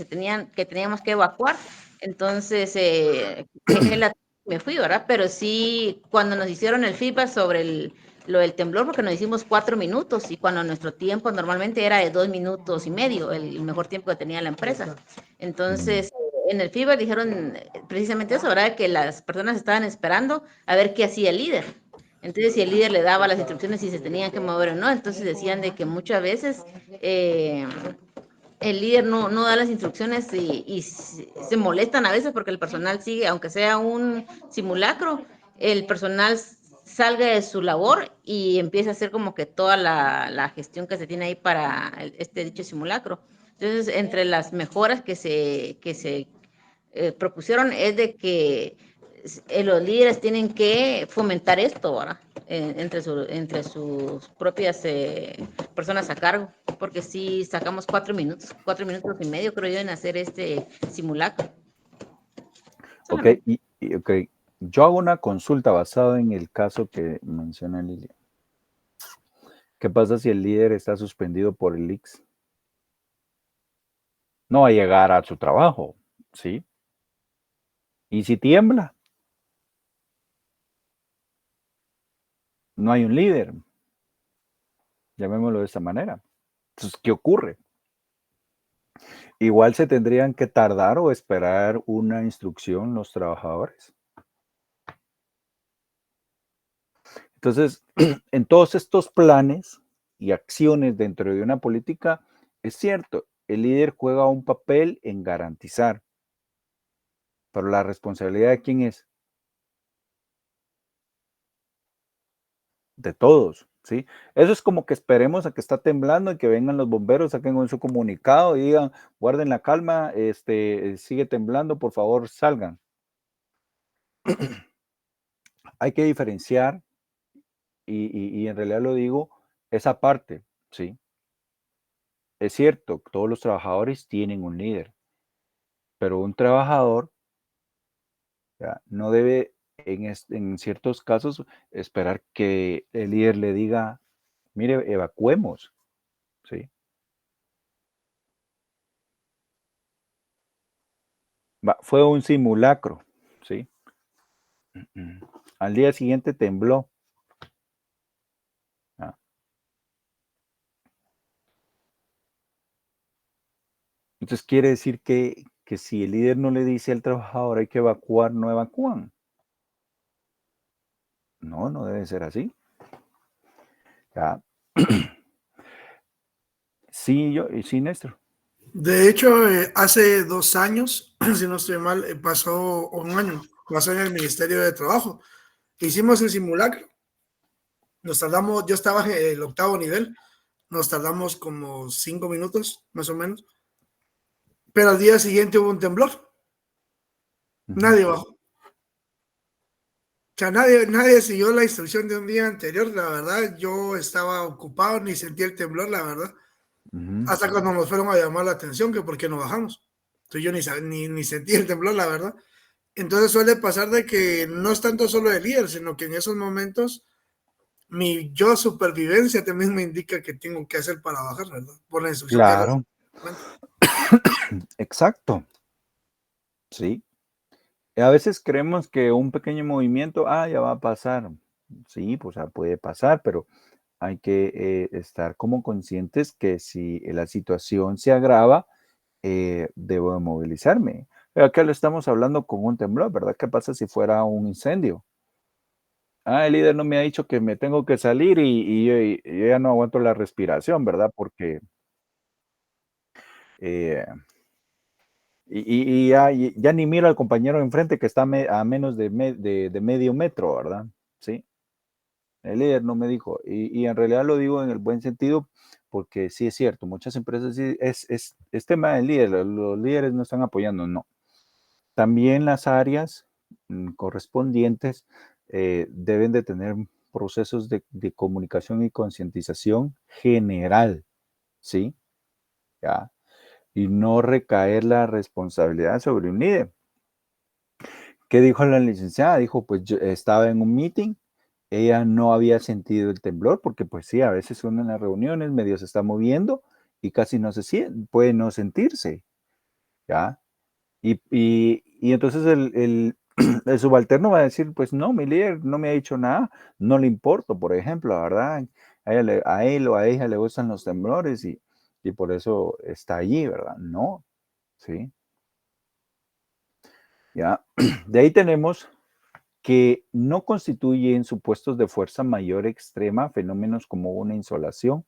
teníamos que evacuar, entonces dejé me fui, ¿verdad? Pero sí, cuando nos hicieron el feedback sobre lo del temblor, porque nos hicimos 4 minutos y cuando nuestro tiempo normalmente era de 2 minutos y medio, el mejor tiempo que tenía la empresa. Entonces, en el feedback dijeron precisamente eso, ¿verdad? Que las personas estaban esperando a ver qué hacía el líder. Entonces, si el líder le daba las instrucciones si se tenían que mover o no, entonces decían de que muchas veces el líder no da las instrucciones y se molestan a veces porque el personal sigue, aunque sea un simulacro, el personal salga de su labor y empieza a hacer como que toda la gestión que se tiene ahí para este dicho simulacro. Entonces, entre las mejoras que se propusieron es de que los líderes tienen que fomentar esto, ¿verdad? Entre sus propias personas a cargo, porque si sacamos 4 minutos y medio, creo yo, en hacer este simulacro. Ok, ok. Yo hago una consulta basada en el caso que menciona Lilia. ¿Qué pasa si el líder está suspendido por el IX? No va a llegar a su trabajo, ¿sí? ¿Y si tiembla? No hay un líder. Llamémoslo de esta manera. Entonces, ¿qué ocurre? Igual se tendrían que tardar o esperar una instrucción los trabajadores. Entonces, en todos estos planes y acciones dentro de una política, es cierto, el líder juega un papel en garantizar, pero la responsabilidad de quién es? De todos, ¿sí? Eso es como que esperemos a que está temblando y que vengan los bomberos, saquen su comunicado y digan, guarden la calma, sigue temblando, por favor, salgan. Hay que diferenciar, y en realidad lo digo, esa parte, ¿sí? Es cierto, todos los trabajadores tienen un líder, pero un trabajador ya, no debe en ciertos casos esperar que el líder le diga, mire, evacuemos, ¿sí? Fue un simulacro, ¿sí? Al día siguiente tembló. Ah. Entonces quiere decir que si el líder no le dice al trabajador hay que evacuar, no evacúan. No, no debe ser así. Ya. Sí, sí, Néstor. De hecho, hace 2 años, si no estoy mal, pasó un año, pasó en el Ministerio de Trabajo. Hicimos el simulacro. Nos tardamos, yo estaba en el 8º nivel, nos tardamos como 5 minutos, más o menos. Pero al día siguiente hubo un temblor. Nadie bajó. O sea, nadie siguió la instrucción de un día anterior. La verdad, yo estaba ocupado, ni sentí el temblor, la verdad. Hasta cuando nos fueron a llamar la atención, que por qué no bajamos. Entonces yo ni sentí el temblor, la verdad. Entonces suele pasar de que no es tanto solo el líder, sino que en esos momentos mi yo supervivencia también me indica que tengo que hacer para bajar, ¿verdad? Por la instrucción claro. Exacto. Sí. A veces creemos que un pequeño movimiento, ya va a pasar. Sí, pues puede pasar, pero hay que estar como conscientes que si la situación se agrava, debo de movilizarme. Pero acá lo estamos hablando con un temblor, ¿verdad? ¿Qué pasa si fuera un incendio? El líder no me ha dicho que me tengo que salir y yo ya no aguanto la respiración, ¿verdad? Porque ya ni miro al compañero enfrente que está a menos de medio metro, ¿verdad? Sí. El líder no me dijo. Y en realidad lo digo en el buen sentido, porque sí es cierto, muchas empresas sí es tema del líder, los líderes no están apoyando, no. También las áreas correspondientes deben de tener procesos de comunicación y concientización general, ¿sí? ¿Ya? Y no recaer la responsabilidad sobre un líder. ¿Qué dijo la licenciada? Dijo, pues yo estaba en un meeting, ella no había sentido el temblor, porque pues sí, a veces uno en las reuniones medio se está moviendo y casi no se siente, puede no sentirse, ¿ya? Y entonces el subalterno va a decir, pues no, mi líder no me ha dicho nada, no le importo, por ejemplo, ¿verdad? A él o a ella le gustan los temblores y por eso está allí, ¿verdad? No, ¿sí? Ya, de ahí tenemos que no constituyen supuestos de fuerza mayor extrema, fenómenos como una insolación,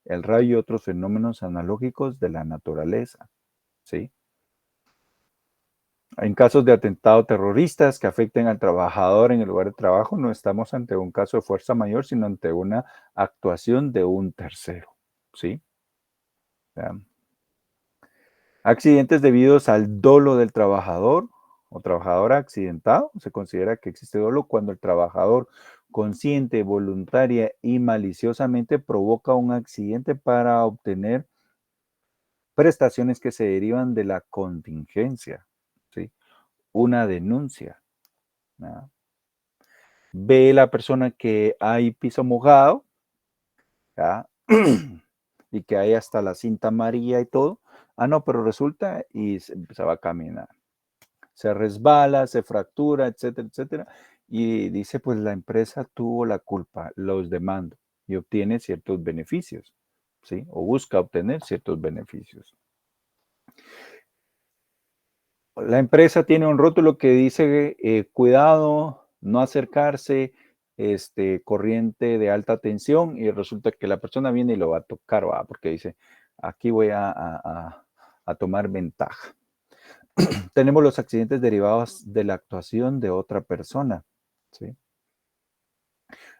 el rayo y otros fenómenos analógicos de la naturaleza, ¿sí? En casos de atentados terroristas que afecten al trabajador en el lugar de trabajo, no estamos ante un caso de fuerza mayor, sino ante una actuación de un tercero, ¿sí? Accidentes debidos al dolo del trabajador o trabajadora accidentado. Se considera que existe dolo cuando el trabajador consciente, voluntaria y maliciosamente provoca un accidente para obtener prestaciones que se derivan de la contingencia, ¿sí? Una denuncia, ¿no? Ve la persona que hay piso mojado, ¿ya? Y que hay hasta la cinta amarilla y todo. Ah, no, pero resulta y se va a caminar. Se resbala, se fractura, etcétera, etcétera. Y dice, pues la empresa tuvo la culpa, los demando y obtiene ciertos beneficios, ¿sí? O busca obtener ciertos beneficios. La empresa tiene un rótulo que dice, cuidado, no acercarse, corriente de alta tensión, y resulta que la persona viene y lo va a tocar, ¿va? Porque dice, aquí voy a tomar ventaja. Tenemos los accidentes derivados de la actuación de otra persona, ¿sí?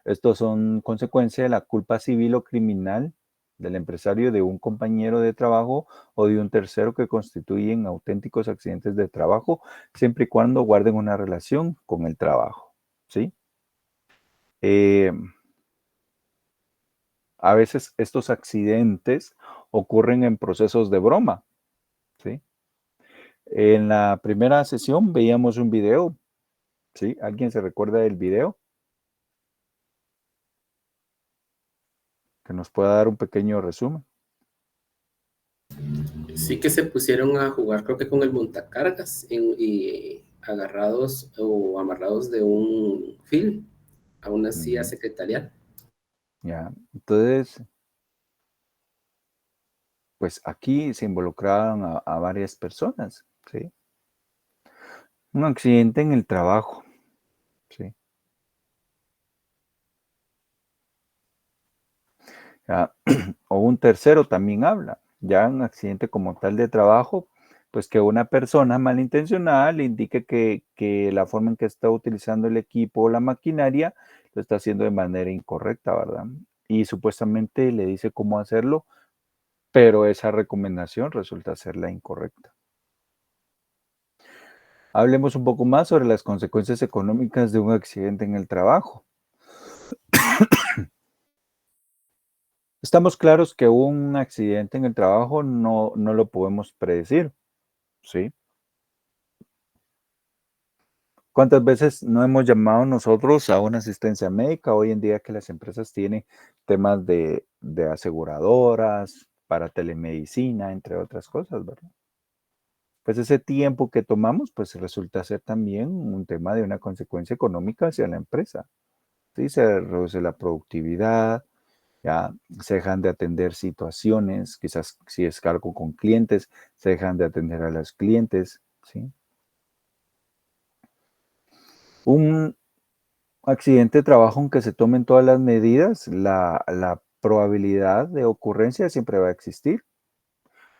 Estos son consecuencia de la culpa civil o criminal del empresario, de un compañero de trabajo o de un tercero, que constituyen auténticos accidentes de trabajo, siempre y cuando guarden una relación con el trabajo, ¿sí? A veces estos accidentes ocurren en procesos de broma, ¿sí? En la primera sesión veíamos un video, ¿sí? ¿Alguien se recuerda del video? Que nos pueda dar un pequeño resumen. Sí, que se pusieron a jugar, creo que con el montacargas, y agarrados o amarrados de un film a una silla secretarial. Ya, entonces, pues aquí se involucraron a varias personas, ¿sí? Un accidente en el trabajo, ¿sí? Ya, o un tercero también habla. Ya un accidente como tal de trabajo, pues que una persona malintencionada le indique que la forma en que está utilizando el equipo o la maquinaria lo está haciendo de manera incorrecta, ¿verdad? Y supuestamente le dice cómo hacerlo, pero esa recomendación resulta ser la incorrecta. Hablemos un poco más sobre las consecuencias económicas de un accidente en el trabajo. Estamos claros que un accidente en el trabajo no lo podemos predecir, ¿sí? ¿Cuántas veces no hemos llamado nosotros a una asistencia médica? Hoy en día que las empresas tienen temas de aseguradoras, para telemedicina, entre otras cosas, ¿verdad? Pues ese tiempo que tomamos, pues resulta ser también un tema de una consecuencia económica hacia la empresa, ¿sí? Se reduce la productividad, ya se dejan de atender situaciones, quizás si es cargo con clientes, se dejan de atender a los clientes, ¿sí? Un accidente de trabajo, aunque se tomen todas las medidas, la probabilidad de ocurrencia siempre va a existir.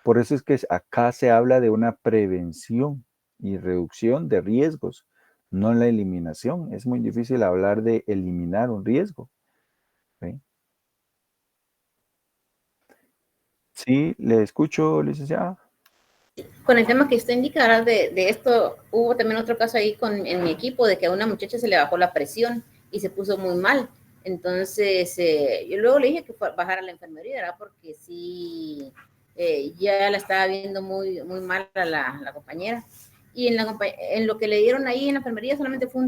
Por eso es que acá se habla de una prevención y reducción de riesgos, no la eliminación. Es muy difícil hablar de eliminar un riesgo, ¿sí? Sí, le escucho, licenciada. Con el tema que usted indica, ¿verdad? De esto, hubo también otro caso ahí en mi equipo, de que a una muchacha se le bajó la presión y se puso muy mal. Entonces, yo luego le dije que bajara a la enfermería, ¿verdad? Porque sí, ya la estaba viendo muy, muy mal a la compañera. Y en lo que le dieron ahí en la enfermería solamente fue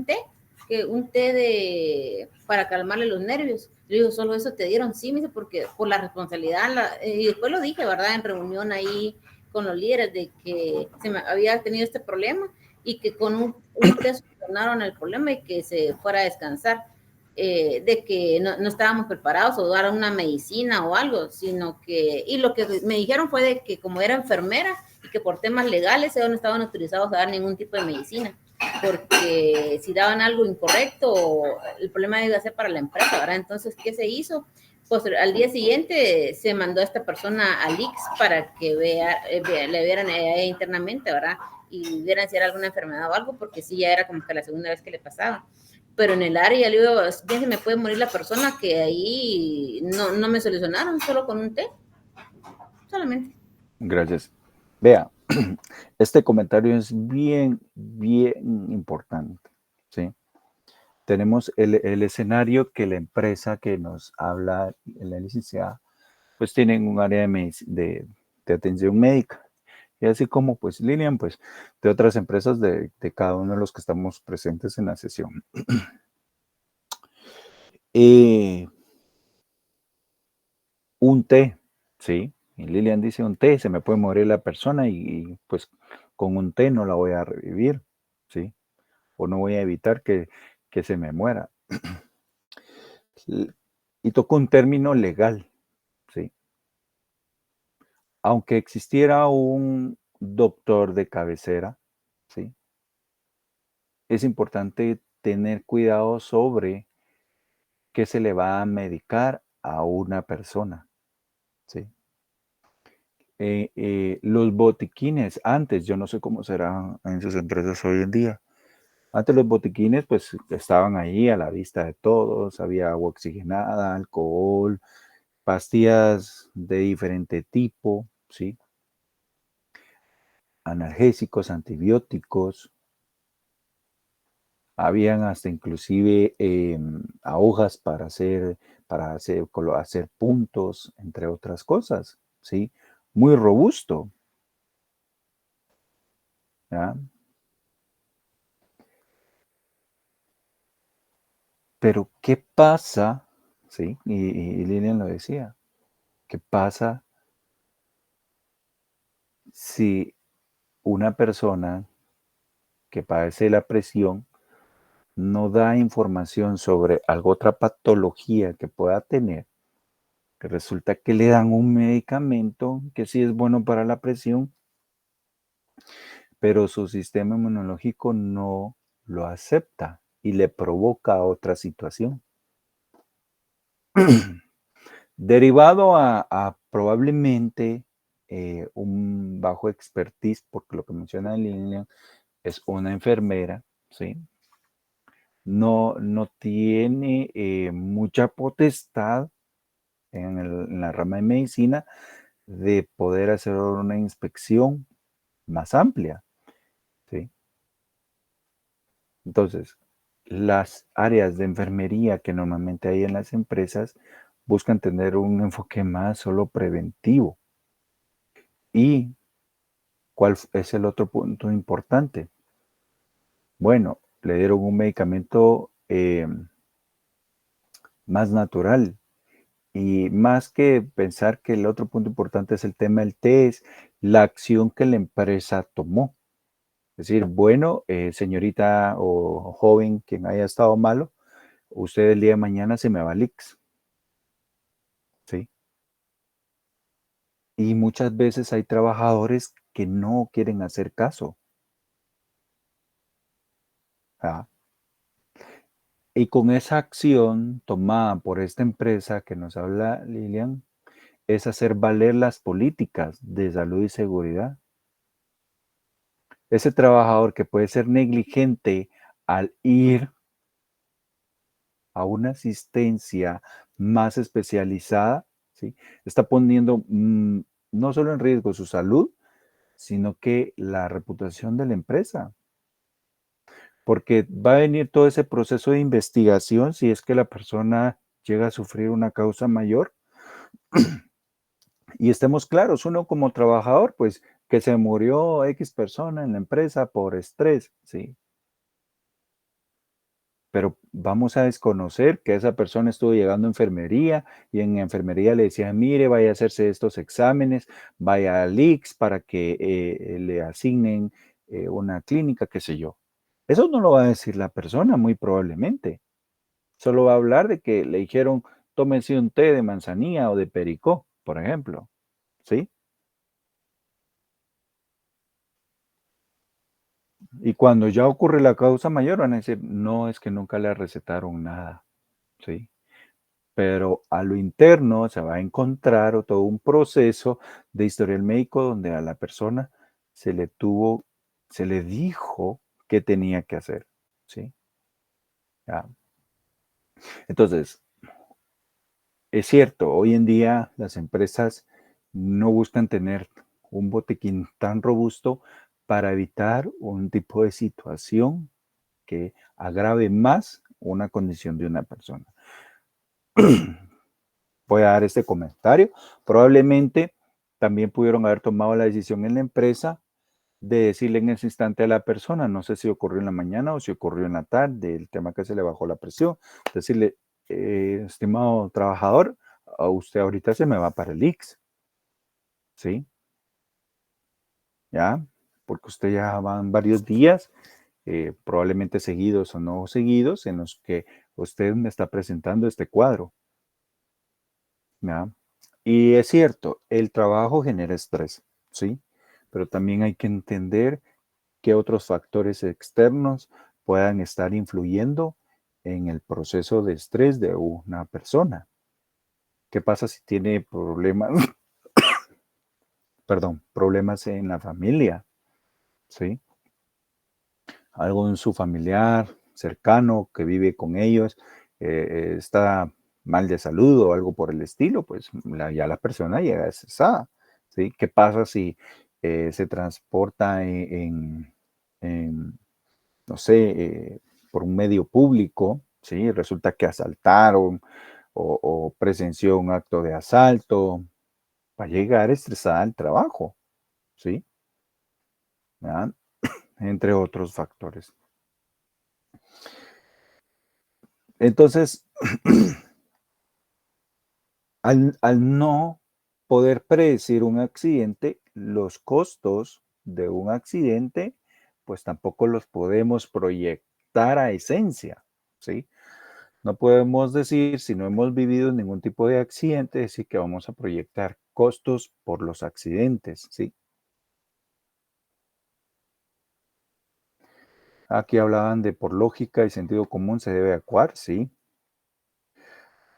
un té para calmarle los nervios. Le digo, ¿solo eso te dieron? Sí, me dice, porque por la responsabilidad, y después lo dije, ¿verdad? En reunión ahí con los líderes, de que había tenido este problema y que con un té solucionaron el problema y que se fuera a descansar, de que no estábamos preparados o dar una medicina o algo, sino que, y lo que me dijeron fue de que como era enfermera y que por temas legales ellos no estaban autorizados a dar ningún tipo de medicina. porque si daban algo incorrecto, el problema iba a ser para la empresa, ¿verdad? Entonces, ¿qué se hizo? Pues al día siguiente se mandó a esta persona al IX para que le vieran internamente, ¿verdad? Y vieran si era alguna enfermedad o algo, porque sí, ya era como que la segunda vez que le pasaba. Pero en el área, le digo, bien se me puede morir la persona, que ahí no me solucionaron, solo con un té, solamente. Gracias. Vea, este comentario es bien importante, ¿sí? Tenemos el escenario que la empresa que nos habla, la licenciada, pues tienen un área de atención médica. Y así como, pues, Lilian, pues, de otras empresas de cada uno de los que estamos presentes en la sesión. Un té, ¿sí? Y Lilian dice un té, se me puede morir la persona y pues con un té no la voy a revivir, ¿sí? O no voy a evitar que se me muera. Y tocó un término legal, ¿sí? Aunque existiera un doctor de cabecera, ¿sí? Es importante tener cuidado sobre qué se le va a medicar a una persona, ¿sí? Los botiquines, antes, yo no sé cómo serán en sus empresas hoy en día. Antes los botiquines pues estaban ahí a la vista de todos, había agua oxigenada, alcohol, pastillas de diferente tipo, ¿sí? Analgésicos, antibióticos, habían hasta inclusive agujas para hacer puntos, entre otras cosas, ¿sí? Muy robusto, ¿ya? Pero, ¿qué pasa? ¿Sí? Y Lilian lo decía. ¿Qué pasa si una persona que padece la presión no da información sobre alguna otra patología que pueda tener? Que resulta que le dan un medicamento que sí es bueno para la presión, pero su sistema inmunológico no lo acepta y le provoca otra situación. Derivado a probablemente un bajo expertise, porque lo que menciona Lilian es una enfermera, ¿sí? No tiene mucha potestad en la rama de medicina de poder hacer una inspección más amplia, ¿sí? Entonces, las áreas de enfermería que normalmente hay en las empresas buscan tener un enfoque más solo preventivo. ¿Y cuál es el otro punto importante? Bueno, le dieron un medicamento más natural. Y más que pensar que el otro punto importante es el tema del té, es la acción que la empresa tomó. Es decir, bueno, señorita o joven, quien haya estado malo, usted el día de mañana se me va al IX. ¿Sí? Y muchas veces hay trabajadores que no quieren hacer caso. ¿Ah? Y con esa acción tomada por esta empresa que nos habla Lilian, es hacer valer las políticas de salud y seguridad. Ese trabajador que puede ser negligente al ir a una asistencia más especializada, ¿sí? Está poniendo no solo en riesgo su salud, sino que la reputación de la empresa. Porque va a venir todo ese proceso de investigación si es que la persona llega a sufrir una causa mayor. Y estemos claros, uno como trabajador, pues que se murió X persona en la empresa por estrés, ¿sí? Pero vamos a desconocer que esa persona estuvo llegando a enfermería y en enfermería le decían, mire, vaya a hacerse estos exámenes, vaya al IX para que le asignen una clínica, qué sé yo. Eso no lo va a decir la persona, muy probablemente. Solo va a hablar de que le dijeron, tómese un té de manzanilla o de pericó, por ejemplo. ¿Sí? Y cuando ya ocurre la causa mayor, van a decir, no, es que nunca le recetaron nada, ¿sí? Pero a lo interno se va a encontrar todo un proceso de historial médico donde a la persona se le dijo qué tenía que hacer, ¿sí? Ya. Entonces, es cierto, hoy en día las empresas no buscan tener un botiquín tan robusto para evitar un tipo de situación que agrave más una condición de una persona. Voy a dar este comentario. Probablemente también pudieron haber tomado la decisión en la empresa de decirle en ese instante a la persona, no sé si ocurrió en la mañana o si ocurrió en la tarde, el tema que se le bajó la presión, decirle, estimado trabajador, a usted ahorita se me va para el IX, ¿sí? ¿Ya? Porque usted ya van varios días, probablemente seguidos o no seguidos, en los que usted me está presentando este cuadro, ¿ya? Y es cierto, el trabajo genera estrés, ¿sí? Pero también hay que entender qué otros factores externos puedan estar influyendo en el proceso de estrés de una persona. ¿Qué pasa si tiene problemas, perdón, problemas en la familia? ¿Sí? Algo en su familiar cercano que vive con ellos está mal de salud o algo por el estilo, pues ya la persona llega cesada, ¿sí? ¿Qué pasa si se transporta no sé, por un medio público, ¿sí? Resulta que asaltaron o presenció un acto de asalto, va a llegar estresada al trabajo, ¿sí? ¿Ya? Entre otros factores. Entonces, al no poder predecir un accidente, los costos de un accidente, pues tampoco los podemos proyectar a esencia, ¿sí? No podemos decir, si no hemos vivido ningún tipo de accidente, decir que vamos a proyectar costos por los accidentes, ¿sí? Aquí hablaban de por lógica y sentido común se debe actuar, ¿sí?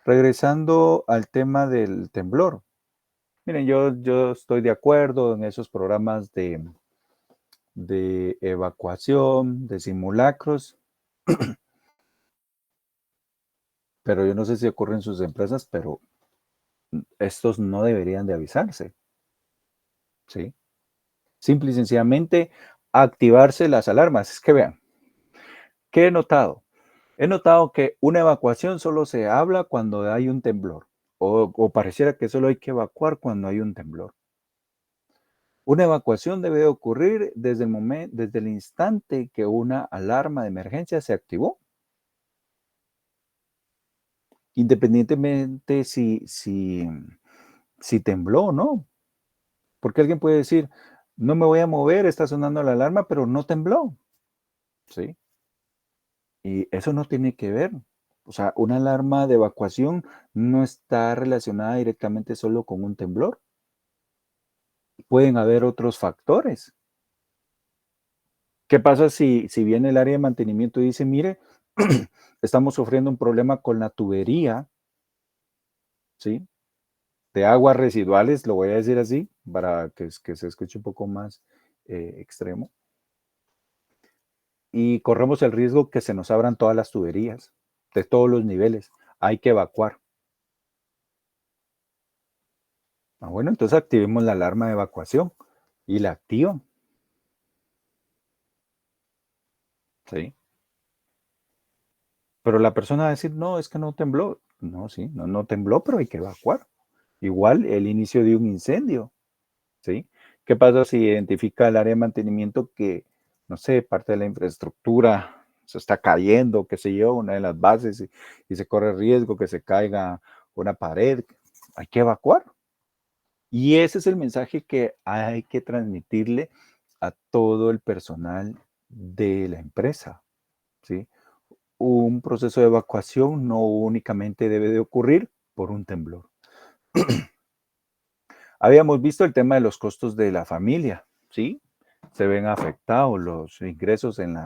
Regresando al tema del temblor. Miren, yo estoy de acuerdo en esos programas de evacuación, de simulacros, pero yo no sé si ocurre en sus empresas, pero estos no deberían de avisarse, ¿sí? Simple y sencillamente activarse las alarmas. Es que vean, ¿qué he notado? He notado que una evacuación solo se habla cuando hay un temblor, o pareciera que solo hay que evacuar cuando hay un temblor. Una evacuación debe de ocurrir desde el momento, desde el instante que una alarma de emergencia se activó. Independientemente si tembló o no. Porque alguien puede decir, no me voy a mover, está sonando la alarma, pero no tembló. ¿Sí? Y eso no tiene que ver. O sea, una alarma de evacuación no está relacionada directamente solo con un temblor. Pueden haber otros factores. ¿Qué pasa si viene el área de mantenimiento y dice, mire, estamos sufriendo un problema con la tubería, ¿sí? De aguas residuales, lo voy a decir así, para que se escuche un poco más extremo. Y corremos el riesgo que se nos abran todas las tuberías, de todos los niveles. Hay que evacuar. Bueno, entonces activemos la alarma de evacuación y la activan. ¿Sí? Pero la persona va a decir, no, es que no tembló. No, sí, no tembló, pero hay que evacuar. Igual el inicio de un incendio. ¿Sí? ¿Qué pasa si identifica el área de mantenimiento que, no sé, parte de la infraestructura se está cayendo, qué sé yo, una de las bases y se corre riesgo que se caiga una pared? Hay que evacuar. Y ese es el mensaje que hay que transmitirle a todo el personal de la empresa, ¿sí? Un proceso de evacuación no únicamente debe de ocurrir por un temblor. Habíamos visto el tema de los costos de la familia, ¿sí? se ven afectados los ingresos en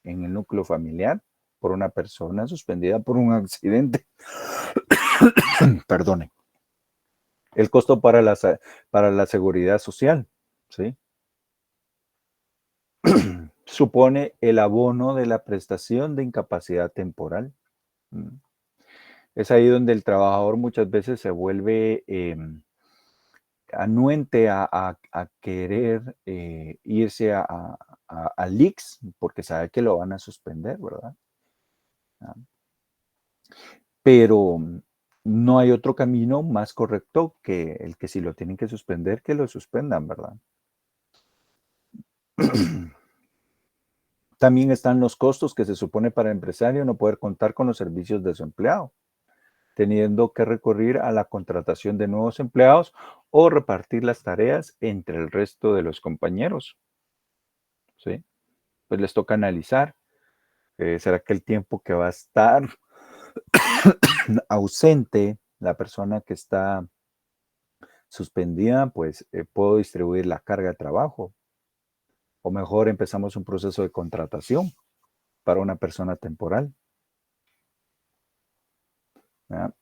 el núcleo familiar por una persona suspendida por un accidente. Perdone. El costo para la seguridad social, ¿sí? Supone el abono de la prestación de incapacidad temporal. Es ahí donde el trabajador muchas veces se vuelve anuente a querer irse al IX porque sabe que lo van a suspender, ¿verdad? Pero no hay otro camino más correcto que el que si lo tienen que suspender, que lo suspendan, ¿verdad? También están los costos que se supone para el empresario no poder contar con los servicios de su empleado, teniendo que recurrir a la contratación de nuevos empleados o repartir las tareas entre el resto de los compañeros, ¿sí? Pues les toca analizar, ¿será que el tiempo que va a estar ausente la persona que está suspendida, pues puedo distribuir la carga de trabajo? O mejor empezamos un proceso de contratación para una persona temporal. ¿Ya?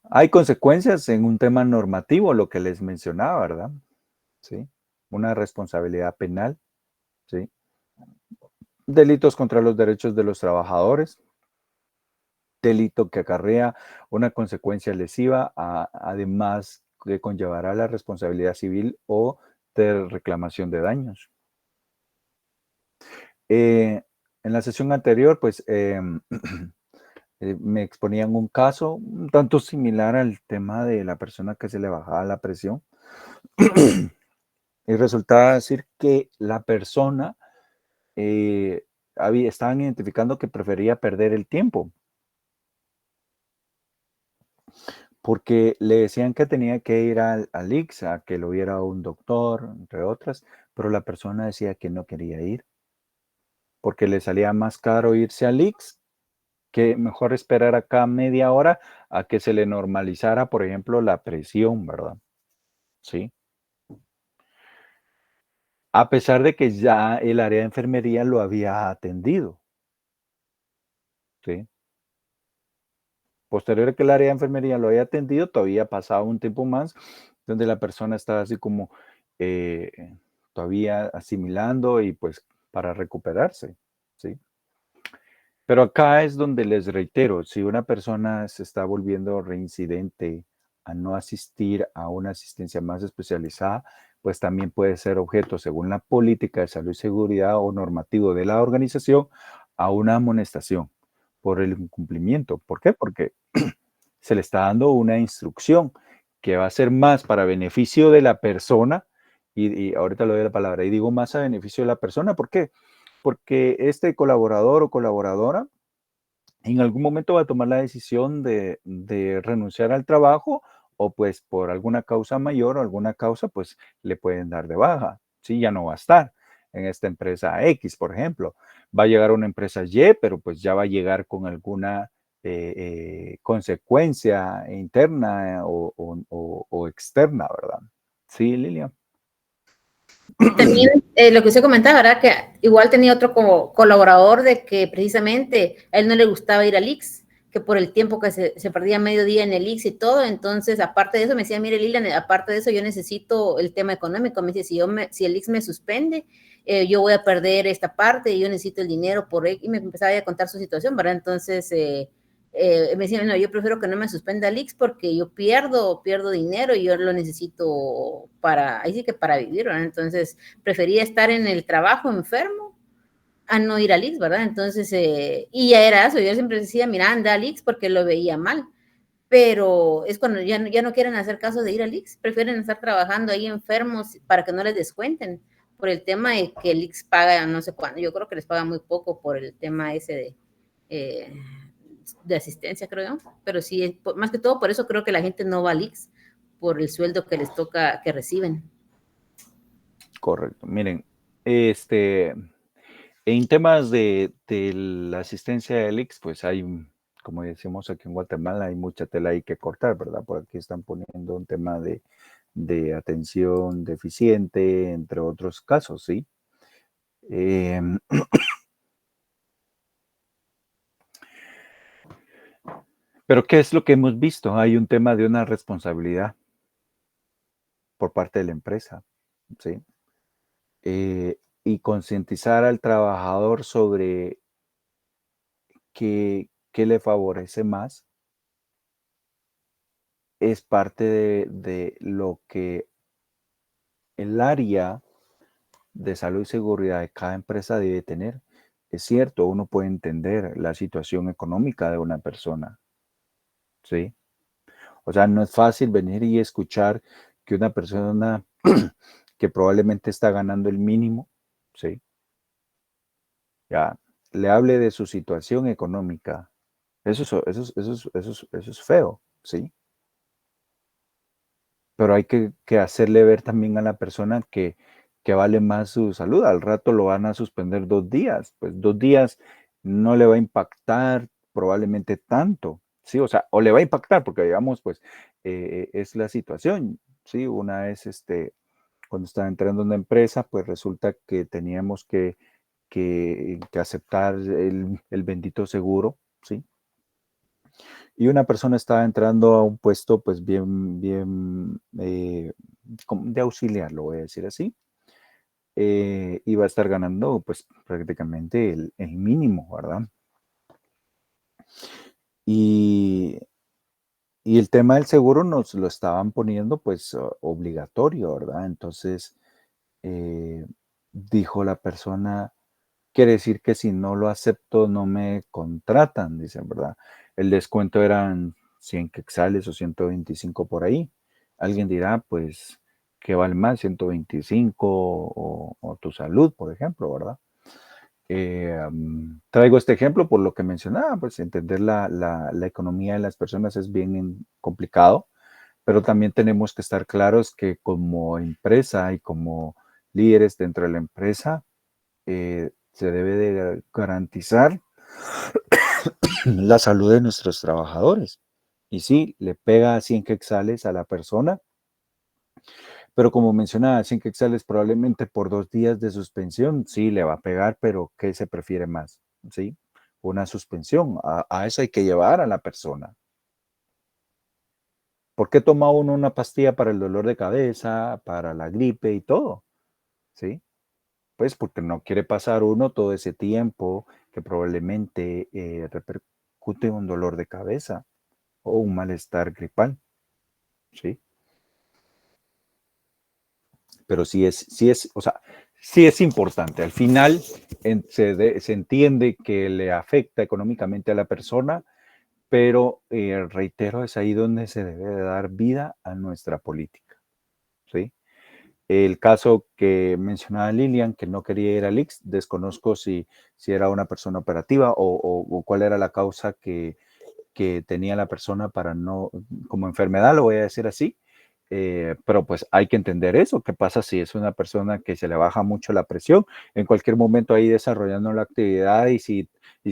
Hay consecuencias en un tema normativo, lo que les mencionaba, ¿verdad? ¿Sí? Una responsabilidad penal, ¿sí? Delitos contra los derechos de los trabajadores, delito que acarrea una consecuencia lesiva, además de conllevará la responsabilidad civil o de reclamación de daños. En la sesión anterior, pues, me exponían un caso un tanto similar al tema de la persona que se le bajaba la presión. Y resultaba decir que la persona estaban identificando que prefería perder el tiempo. Porque le decían que tenía que ir al IX, a que lo viera un doctor, entre otras, pero la persona decía que no quería ir, porque le salía más caro irse al IX, que mejor esperar acá media hora a que se le normalizara, por ejemplo, la presión, ¿verdad? Sí. A pesar de que ya el área de enfermería lo había atendido. Sí. Posterior a que el área de enfermería lo había atendido, todavía pasaba un tiempo más, donde la persona estaba así como todavía asimilando y pues para recuperarse, ¿sí? Pero acá es donde les reitero, si una persona se está volviendo reincidente a no asistir a una asistencia más especializada, pues también puede ser objeto, según la política de salud y seguridad o normativo de la organización, a una amonestación por el incumplimiento. ¿Por qué? Porque se le está dando una instrucción que va a ser más para beneficio de la persona, y ahorita le doy la palabra, y digo más a beneficio de la persona, ¿por qué? Porque este colaborador o colaboradora en algún momento va a tomar la decisión de renunciar al trabajo o pues por alguna causa mayor o alguna causa pues le pueden dar de baja, ¿sí? Ya no va a estar en esta empresa X, por ejemplo. Va a llegar a una empresa Y, pero pues ya va a llegar con alguna consecuencia interna o externa, ¿verdad? Sí, Lilia. También lo que usted comentaba, ¿verdad? Que igual tenía otro como colaborador de que precisamente a él no le gustaba ir al IX, que por el tiempo que se perdía medio día en el IX y todo, entonces aparte de eso me decía, mire Lilian, aparte de eso yo necesito el tema económico, me dice, si el IX me suspende, yo voy a perder esta parte y yo necesito el dinero por él, y me empezaba a contar su situación, ¿verdad? Entonces me decía, no, yo prefiero que no me suspenda el IX porque yo pierdo dinero y yo lo necesito para, ahí sí que para vivir, ¿verdad? Entonces prefería estar en el trabajo enfermo a no ir al IX, ¿verdad? Entonces, y ya era eso, yo siempre decía, mira, anda al IX porque lo veía mal, pero es cuando ya no quieren hacer caso de ir al IX, prefieren estar trabajando ahí enfermos para que no les descuenten por el tema de que el IX paga no sé cuándo, yo creo que les paga muy poco por el tema ese de asistencia, creo yo, pero sí, más que todo por eso creo que la gente no va al IX, por el sueldo que les toca, que reciben. Correcto. Miren, en temas de la asistencia del IX, pues hay, como decimos aquí en Guatemala, hay mucha tela ahí que cortar, ¿verdad? Por aquí están poniendo un tema de de atención deficiente, entre otros casos, ¿sí? Pero ¿qué es lo que hemos visto? Hay un tema de una responsabilidad por parte de la empresa, ¿sí? Y concientizar al trabajador sobre qué le favorece más es parte de lo que el área de salud y seguridad de cada empresa debe tener. Es cierto, uno puede entender la situación económica de una persona, ¿sí? O sea, no es fácil venir y escuchar que una persona que probablemente está ganando el mínimo, ¿sí? Ya, le hable de su situación económica. Eso es feo, ¿sí? Pero hay que hacerle ver también a la persona que vale más su salud. Al rato lo van a suspender 2 días. Pues 2 días no le va a impactar probablemente tanto, ¿sí? O sea, o le va a impactar porque, digamos, pues, es la situación, ¿sí? Una vez, cuando estaba entrando en una empresa, pues resulta que teníamos que aceptar el bendito seguro, ¿sí? Y una persona estaba entrando a un puesto, pues, bien, como de auxiliar, lo voy a decir así. Iba a estar ganando, pues, prácticamente el mínimo, ¿verdad? Y el tema del seguro nos lo estaban poniendo, pues, obligatorio, ¿verdad? Entonces, dijo la persona: "Quiere decir que si no lo acepto, no me contratan", dicen, ¿verdad? El descuento eran 100 quetzales o 125 por ahí. Alguien dirá, pues, ¿qué vale más? 125 o tu salud, por ejemplo, ¿verdad? Traigo este ejemplo por lo que mencionaba, pues entender la economía de las personas es bien complicado, pero también tenemos que estar claros que como empresa y como líderes dentro de la empresa, se debe de garantizar la salud de nuestros trabajadores. Y sí, le pega 100 quetzales a la persona, pero como mencionaba, 100 quetzales probablemente por 2 días de suspensión, sí, le va a pegar, pero ¿qué se prefiere más? ¿Sí? Una suspensión. A eso hay que llevar a la persona. ¿Por qué toma uno una pastilla para el dolor de cabeza, para la gripe y todo? ¿Sí? Pues porque no quiere pasar uno todo ese tiempo que probablemente repercute en un dolor de cabeza o un malestar gripal, ¿sí? Pero o sea, sí es importante. Al final se entiende que le afecta económicamente a la persona, pero reitero, es ahí donde se debe de dar vida a nuestra política, ¿sí? El caso que mencionaba Lilian, que no quería ir al IX, desconozco si era una persona operativa o cuál era la causa que tenía la persona para no, como enfermedad, lo voy a decir así, pero pues hay que entender eso. ¿Qué pasa si es una persona que se le baja mucho la presión? En cualquier momento ahí desarrollando la actividad y si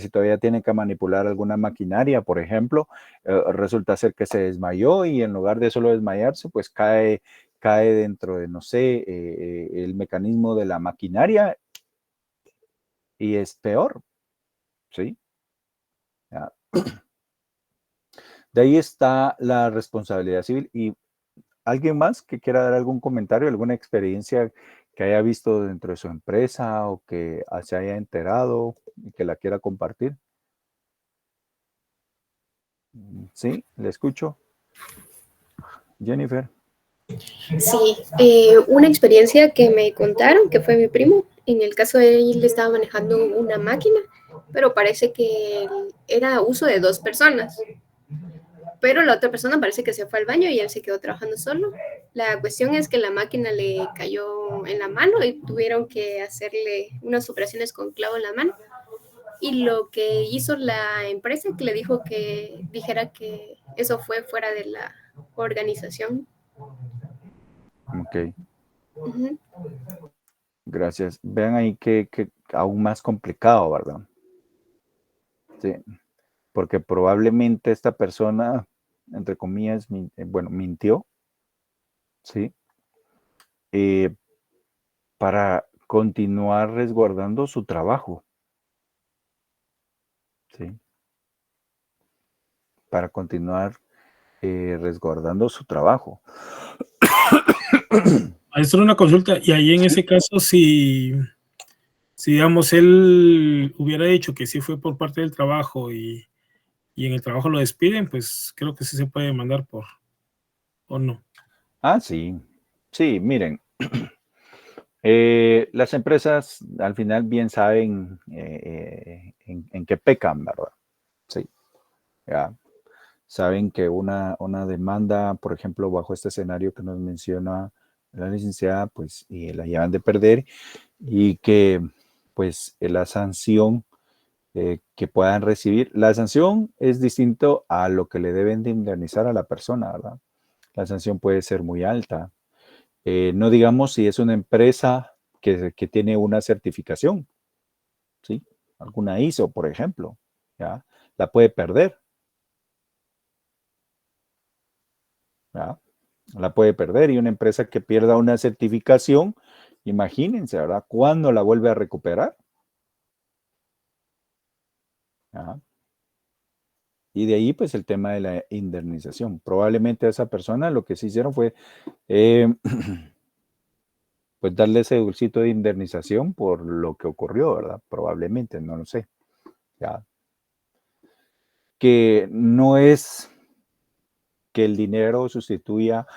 todavía tiene que manipular alguna maquinaria, por ejemplo, resulta ser que se desmayó y en lugar de solo desmayarse, pues cae dentro de, no sé, el mecanismo de la maquinaria y es peor, ¿sí? Ya. De ahí está la responsabilidad civil. ¿Y alguien más que quiera dar algún comentario, alguna experiencia que haya visto dentro de su empresa o que se haya enterado y que la quiera compartir? Sí, le escucho. Jennifer. Sí, una experiencia que me contaron, que fue mi primo. En el caso de él estaba manejando una máquina, pero parece que era uso de 2 personas. Pero la otra persona parece que se fue al baño y él se quedó trabajando solo. La cuestión es que la máquina le cayó en la mano y tuvieron que hacerle unas operaciones con clavo en la mano. Y lo que hizo la empresa, que le dijo que dijera que eso fue fuera de la organización. Ok. Ujú. Gracias. Vean ahí que aún más complicado, ¿verdad? Sí. Porque probablemente esta persona, entre comillas, bueno, mintió, ¿sí? Para continuar resguardando su trabajo, ¿sí? Para continuar resguardando su trabajo. Maestro, una consulta, y ahí en ese caso, si digamos, él hubiera dicho que sí fue por parte del trabajo y en el trabajo lo despiden, pues creo que sí se puede demandar por, ¿o no? Ah, sí. Sí, miren. Las empresas al final bien saben en qué pecan, ¿verdad? Sí. Ya. Saben que una demanda, por ejemplo, bajo este escenario que nos menciona la licenciada, pues la llevan de perder y que pues la sanción que puedan recibir, la sanción es distinto a lo que le deben de indemnizar a la persona, ¿verdad? La sanción puede ser muy alta. No digamos si es una empresa que tiene una certificación, ¿sí? Alguna ISO, por ejemplo, ¿ya? La puede perder, ¿ya? La puede perder, y una empresa que pierda una certificación, imagínense, ¿verdad? ¿Cuándo la vuelve a recuperar? ¿Ya? Y de ahí, pues, el tema de la indemnización. Probablemente a esa persona lo que sí hicieron fue, pues, darle ese dulcito de indemnización por lo que ocurrió, ¿verdad? Probablemente, no lo sé. ¿Ya? Que no es que el dinero sustituya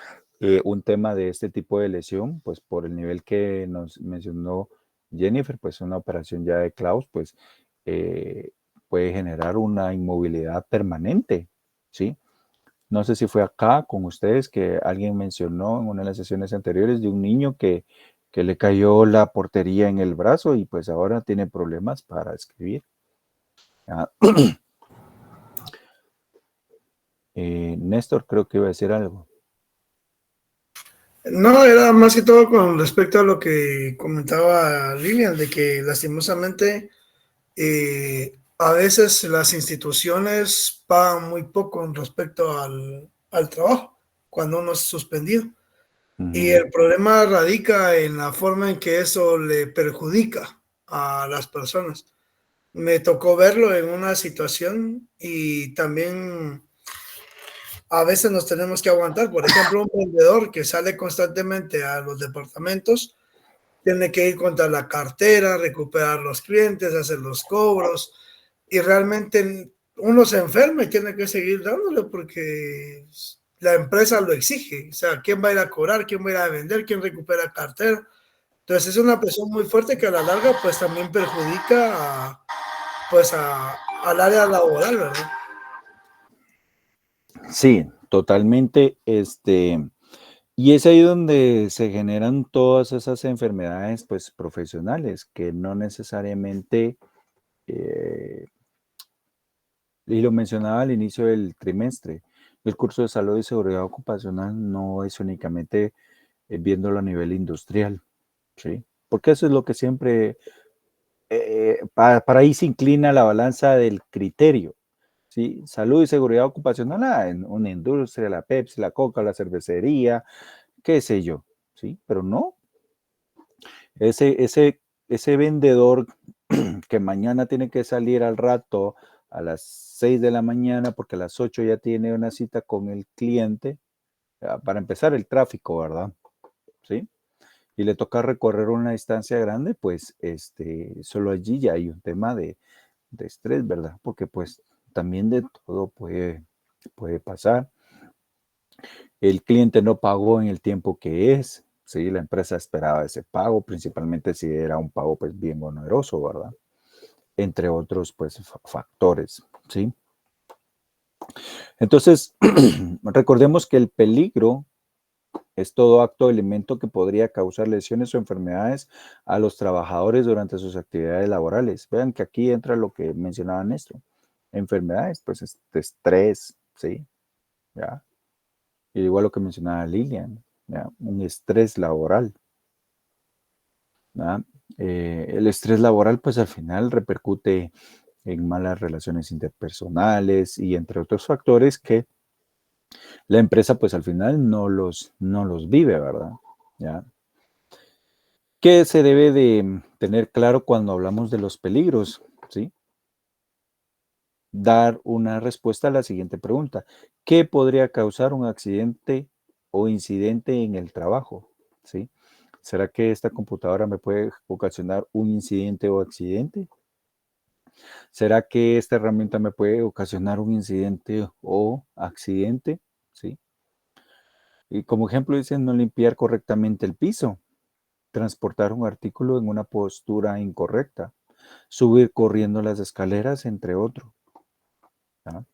un tema de este tipo de lesión, pues por el nivel que nos mencionó Jennifer, pues una operación ya de Klaus, pues puede generar una inmovilidad permanente, ¿sí? No sé si fue acá con ustedes que alguien mencionó en una de las sesiones anteriores de un niño que le cayó la portería en el brazo y pues ahora tiene problemas para escribir. Néstor, creo que iba a decir algo. No, era más que todo con respecto a lo que comentaba Lilian, de que lastimosamente a veces las instituciones pagan muy poco en respecto al trabajo cuando uno es suspendido. Y el problema radica en la forma en que eso le perjudica a las personas. Me tocó verlo en una situación y también a veces nos tenemos que aguantar. Por ejemplo, un vendedor que sale constantemente a los departamentos tiene que ir contra la cartera, recuperar los clientes, hacer los cobros, y realmente uno se enferma y tiene que seguir dándole porque la empresa lo exige. O sea, ¿quién va a ir a cobrar? ¿Quién va a ir a vender? ¿Quién recupera cartera? Entonces es una presión muy fuerte que a la larga pues también perjudica al área laboral, ¿verdad? Sí, totalmente. Y es ahí donde se generan todas esas enfermedades, pues, profesionales, que no necesariamente, y lo mencionaba al inicio del trimestre, el curso de salud y seguridad ocupacional no es únicamente viéndolo a nivel industrial, ¿sí? Porque eso es lo que siempre, para ahí se inclina la balanza del criterio, ¿sí? Salud y seguridad ocupacional, en una industria, la Pepsi, la Coca, la cervecería, qué sé yo, ¿sí? Pero no, ese vendedor que mañana tiene que salir al rato a las 6 de la mañana porque a las 8 ya tiene una cita con el cliente, para empezar el tráfico, ¿verdad? ¿Sí? Y le toca recorrer una distancia grande, pues solo allí ya hay un tema de estrés, ¿verdad? Porque pues también de todo puede pasar. El cliente no pagó en el tiempo que es, ¿sí? La empresa esperaba ese pago, principalmente si era un pago pues bien oneroso, ¿verdad? Entre otros pues factores, ¿sí? Entonces, recordemos que el peligro es todo acto o elemento que podría causar lesiones o enfermedades a los trabajadores durante sus actividades laborales. Vean que aquí entra lo que mencionaba Néstor. Enfermedades, pues estrés, ¿sí? ¿Ya? Y igual lo que mencionaba Lilian, ¿ya? Un estrés laboral. ¿Ya? El estrés laboral, pues al final repercute en malas relaciones interpersonales y entre otros factores que La empresa, pues al final no los vive, ¿verdad? ¿Ya? ¿Qué se debe de tener claro cuando hablamos de los peligros? ¿Sí? Dar una respuesta a la siguiente pregunta. ¿Qué podría causar un accidente o incidente en el trabajo? ¿Sí? ¿Será que esta computadora me puede ocasionar un incidente o accidente? ¿Será que esta herramienta me puede ocasionar un incidente o accidente? ¿Sí? Y como ejemplo dicen no limpiar correctamente el piso, transportar un artículo en una postura incorrecta, subir corriendo las escaleras, entre otros. ¿Ah?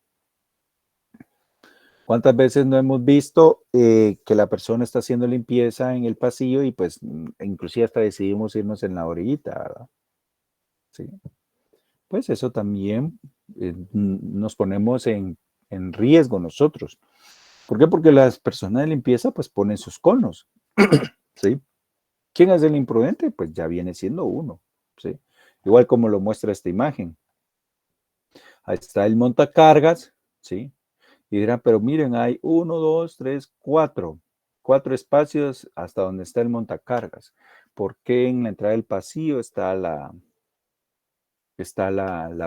¿Cuántas veces no hemos visto que la persona está haciendo limpieza en el pasillo y pues inclusive hasta decidimos irnos en la orillita, ¿verdad? Sí. Pues eso también nos ponemos en riesgo nosotros. ¿Por qué? Porque las personas de limpieza pues ponen sus conos, ¿sí? ¿Quién es el imprudente? Pues ya viene siendo uno, ¿sí? Igual como lo muestra esta imagen. Ahí está el montacargas, ¿sí? Y dirán, pero miren, hay 1, 2, 3, 4 espacios hasta donde está el montacargas. ¿Por qué en la entrada del pasillo está la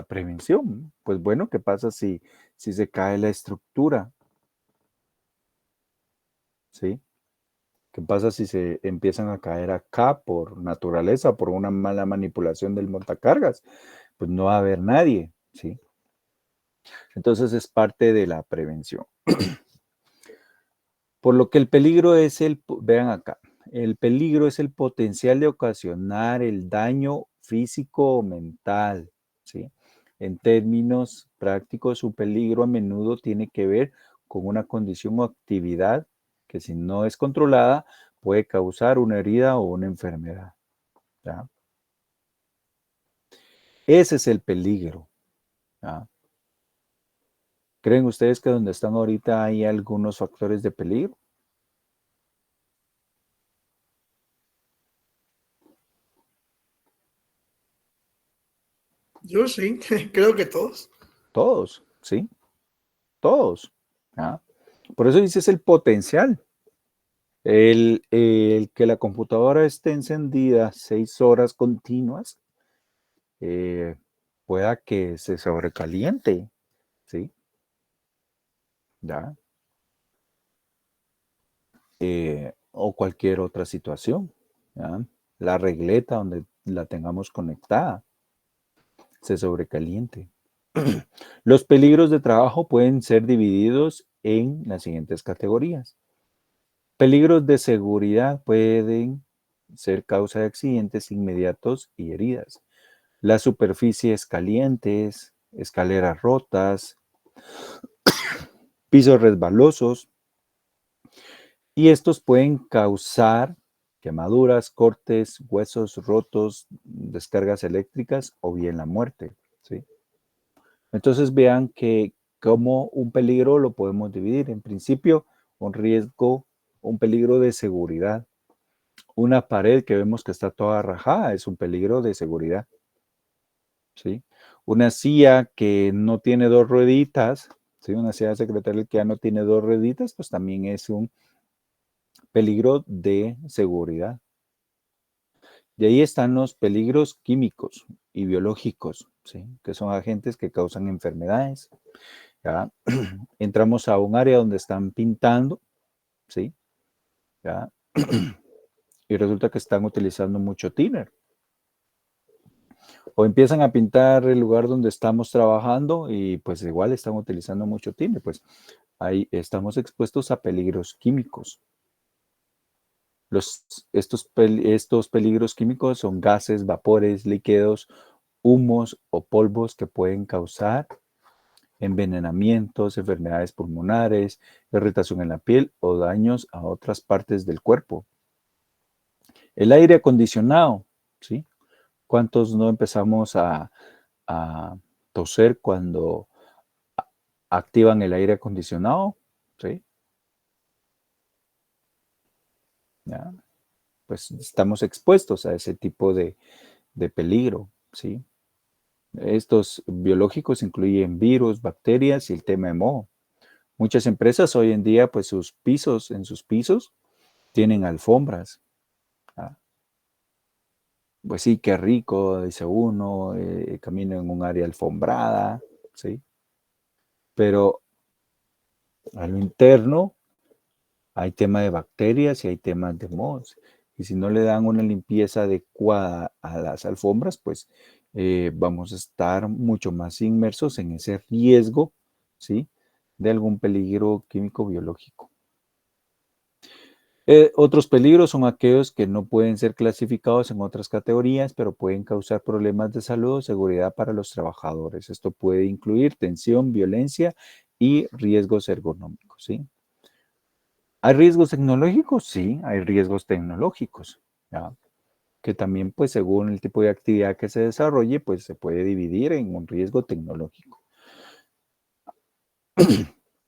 prevención? Pues bueno, ¿qué pasa si se cae la estructura? ¿Sí? ¿Qué pasa si se empiezan a caer acá por naturaleza, por una mala manipulación del montacargas? Pues no va a haber nadie, ¿sí? Entonces es parte de la prevención. Por lo que el peligro es vean acá, el peligro es el potencial de ocasionar el daño físico o mental, ¿sí? En términos prácticos, un peligro a menudo tiene que ver con una condición o actividad que si no es controlada puede causar una herida o una enfermedad, ¿ya? Ese es el peligro, ¿ya? ¿Creen ustedes que donde están ahorita hay algunos factores de peligro? Yo sí, creo que todos. Todos, ¿sí? Todos, ¿ya? Por eso dices el potencial. El que la computadora esté encendida 6 horas continuas, pueda que se sobrecaliente, ¿sí? ¿Ya? O cualquier otra situación, ¿ya? La regleta donde la tengamos conectada, se sobrecaliente. Los peligros de trabajo pueden ser divididos en las siguientes categorías. Peligros de seguridad pueden ser causa de accidentes inmediatos y heridas. Las superficies calientes, escaleras rotas, pisos resbalosos, y estos pueden causar quemaduras, cortes, huesos rotos, descargas eléctricas o bien la muerte, ¿sí? Entonces vean que como un peligro lo podemos dividir. En principio, un riesgo, un peligro de seguridad. Una pared que vemos que está toda rajada es un peligro de seguridad, ¿sí? Una silla que no tiene 2 rueditas, ¿sí? Una silla secretarial que ya no tiene 2 rueditas, pues también es un peligro de seguridad. Y ahí están los peligros químicos y biológicos, ¿sí? Que son agentes que causan enfermedades. ¿Ya? Entramos a un área donde están pintando, ¿sí? ¿Ya? Y resulta que están utilizando mucho thinner. O empiezan a pintar el lugar donde estamos trabajando y pues igual están utilizando mucho thinner. Pues ahí estamos expuestos a peligros químicos. Estos peligros químicos son gases, vapores, líquidos, humos o polvos que pueden causar envenenamientos, enfermedades pulmonares, irritación en la piel o daños a otras partes del cuerpo. El aire acondicionado, ¿sí? ¿Cuántos no empezamos a toser cuando activan el aire acondicionado? ¿Sí? ¿Ya? Pues estamos expuestos a ese tipo de peligro, ¿sí? Estos biológicos incluyen virus, bacterias y el tema de moho. Muchas empresas hoy en día, pues en sus pisos, tienen alfombras. ¿Ah? Pues sí, qué rico, dice uno, camino en un área alfombrada, ¿sí? Pero a lo interno hay tema de bacterias y hay temas de mohos. Y si no le dan una limpieza adecuada a las alfombras, pues vamos a estar mucho más inmersos en ese riesgo, ¿sí? De algún peligro químico biológico. Otros peligros son aquellos que no pueden ser clasificados en otras categorías, pero pueden causar problemas de salud o seguridad para los trabajadores. Esto puede incluir tensión, violencia y riesgos ergonómicos, ¿sí? ¿Hay riesgos tecnológicos? Sí, hay riesgos tecnológicos, ¿ya? Que también, pues, según el tipo de actividad que se desarrolle, pues, se puede dividir en un riesgo tecnológico.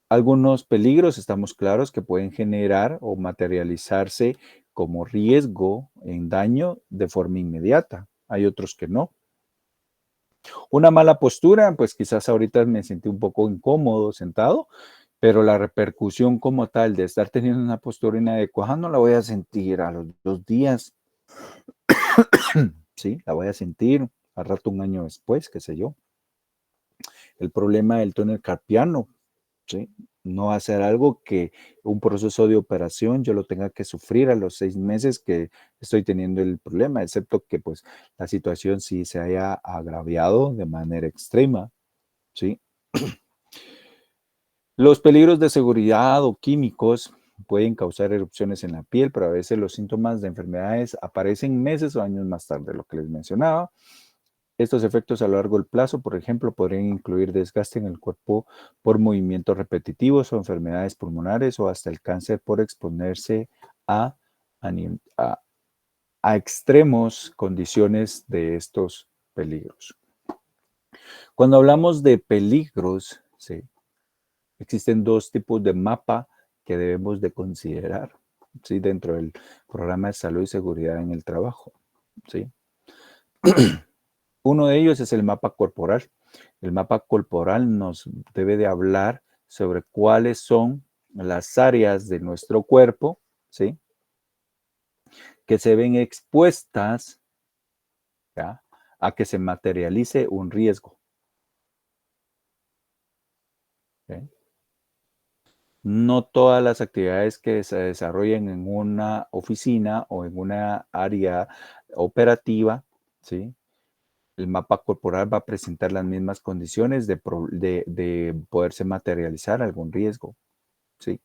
Algunos peligros, estamos claros, que pueden generar o materializarse como riesgo en daño de forma inmediata. Hay otros que no. Una mala postura, pues quizás ahorita me sentí un poco incómodo sentado, pero la repercusión como tal de estar teniendo una postura inadecuada no la voy a sentir a los 2 días. Sí, la voy a sentir al rato, un año después, qué sé yo. El problema del túnel carpiano, ¿sí? No va a ser algo que un proceso de operación yo lo tenga que sufrir a los 6 meses que estoy teniendo el problema, excepto que pues la situación sí se haya agraviado de manera extrema, ¿sí? Los peligros de seguridad o químicos pueden causar erupciones en la piel, pero a veces los síntomas de enfermedades aparecen meses o años más tarde, lo que les mencionaba. Estos efectos a lo largo del plazo, por ejemplo, podrían incluir desgaste en el cuerpo por movimientos repetitivos o enfermedades pulmonares o hasta el cáncer por exponerse a, a extremos condiciones de estos peligros. Cuando hablamos de peligros, ¿sí? Existen 2 tipos de mapa que debemos de considerar, ¿sí? Dentro del programa de salud y seguridad en el trabajo, ¿sí? Uno de ellos es el mapa corporal. El mapa corporal nos debe de hablar sobre cuáles son las áreas de nuestro cuerpo, ¿sí? Que se ven expuestas, ¿ya? A que se materialice un riesgo. ¿Okay? No todas las actividades que se desarrollen en una oficina o en una área operativa, ¿sí? El mapa corporal va a presentar las mismas condiciones de poderse materializar algún riesgo, ¿sí?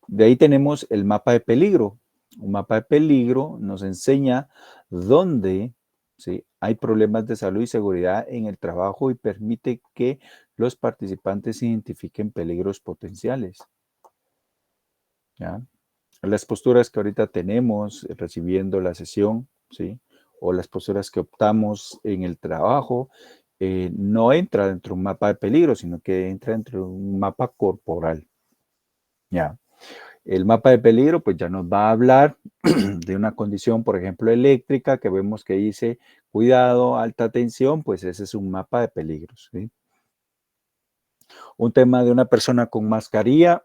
De ahí tenemos el mapa de peligro. Un mapa de peligro nos enseña dónde, ¿sí? Hay problemas de salud y seguridad en el trabajo y permite que los participantes identifiquen peligros potenciales, ¿ya? Las posturas que ahorita tenemos recibiendo la sesión, ¿sí? O las posturas que optamos en el trabajo, no entra dentro de un mapa de peligro, sino que entra dentro de un mapa corporal, ¿ya? El mapa de peligro, pues ya nos va a hablar de una condición, por ejemplo, eléctrica, que vemos que dice, cuidado, alta tensión, pues ese es un mapa de peligros, ¿sí? Un tema de una persona con mascarilla,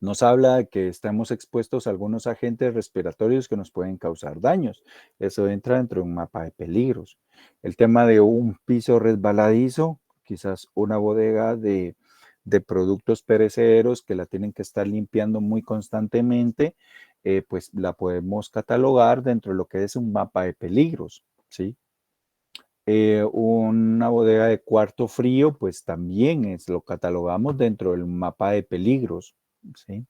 nos habla de que estamos expuestos a algunos agentes respiratorios que nos pueden causar daños. Eso entra dentro de un mapa de peligros. El tema de un piso resbaladizo, quizás una bodega de productos perecederos que la tienen que estar limpiando muy constantemente, pues la podemos catalogar dentro de lo que es un mapa de peligros, ¿sí? Una bodega de cuarto frío, pues también lo catalogamos dentro del mapa de peligros, ¿sí?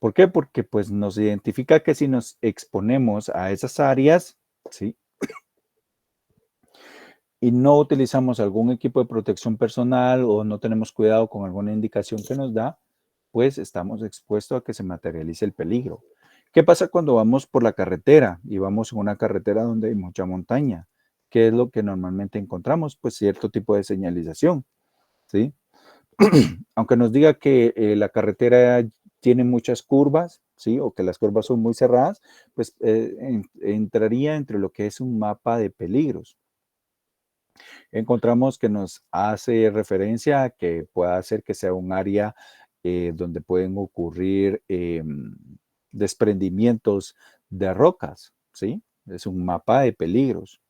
¿Por qué? Porque pues nos identifica que si nos exponemos a esas áreas, ¿sí? Y no utilizamos algún equipo de protección personal o no tenemos cuidado con alguna indicación que nos da, pues estamos expuestos a que se materialice el peligro. ¿Qué pasa cuando vamos por la carretera y vamos en una carretera donde hay mucha montaña? ¿Qué es lo que normalmente encontramos? Pues cierto tipo de señalización, ¿sí? Aunque nos diga que la carretera tiene muchas curvas, ¿sí? O que las curvas son muy cerradas, pues entraría entre lo que es un mapa de peligros. encontramos que nos hace referencia a que pueda ser que sea un área donde pueden ocurrir desprendimientos de rocas, ¿sí? Es un mapa de peligros,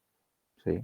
¿sí?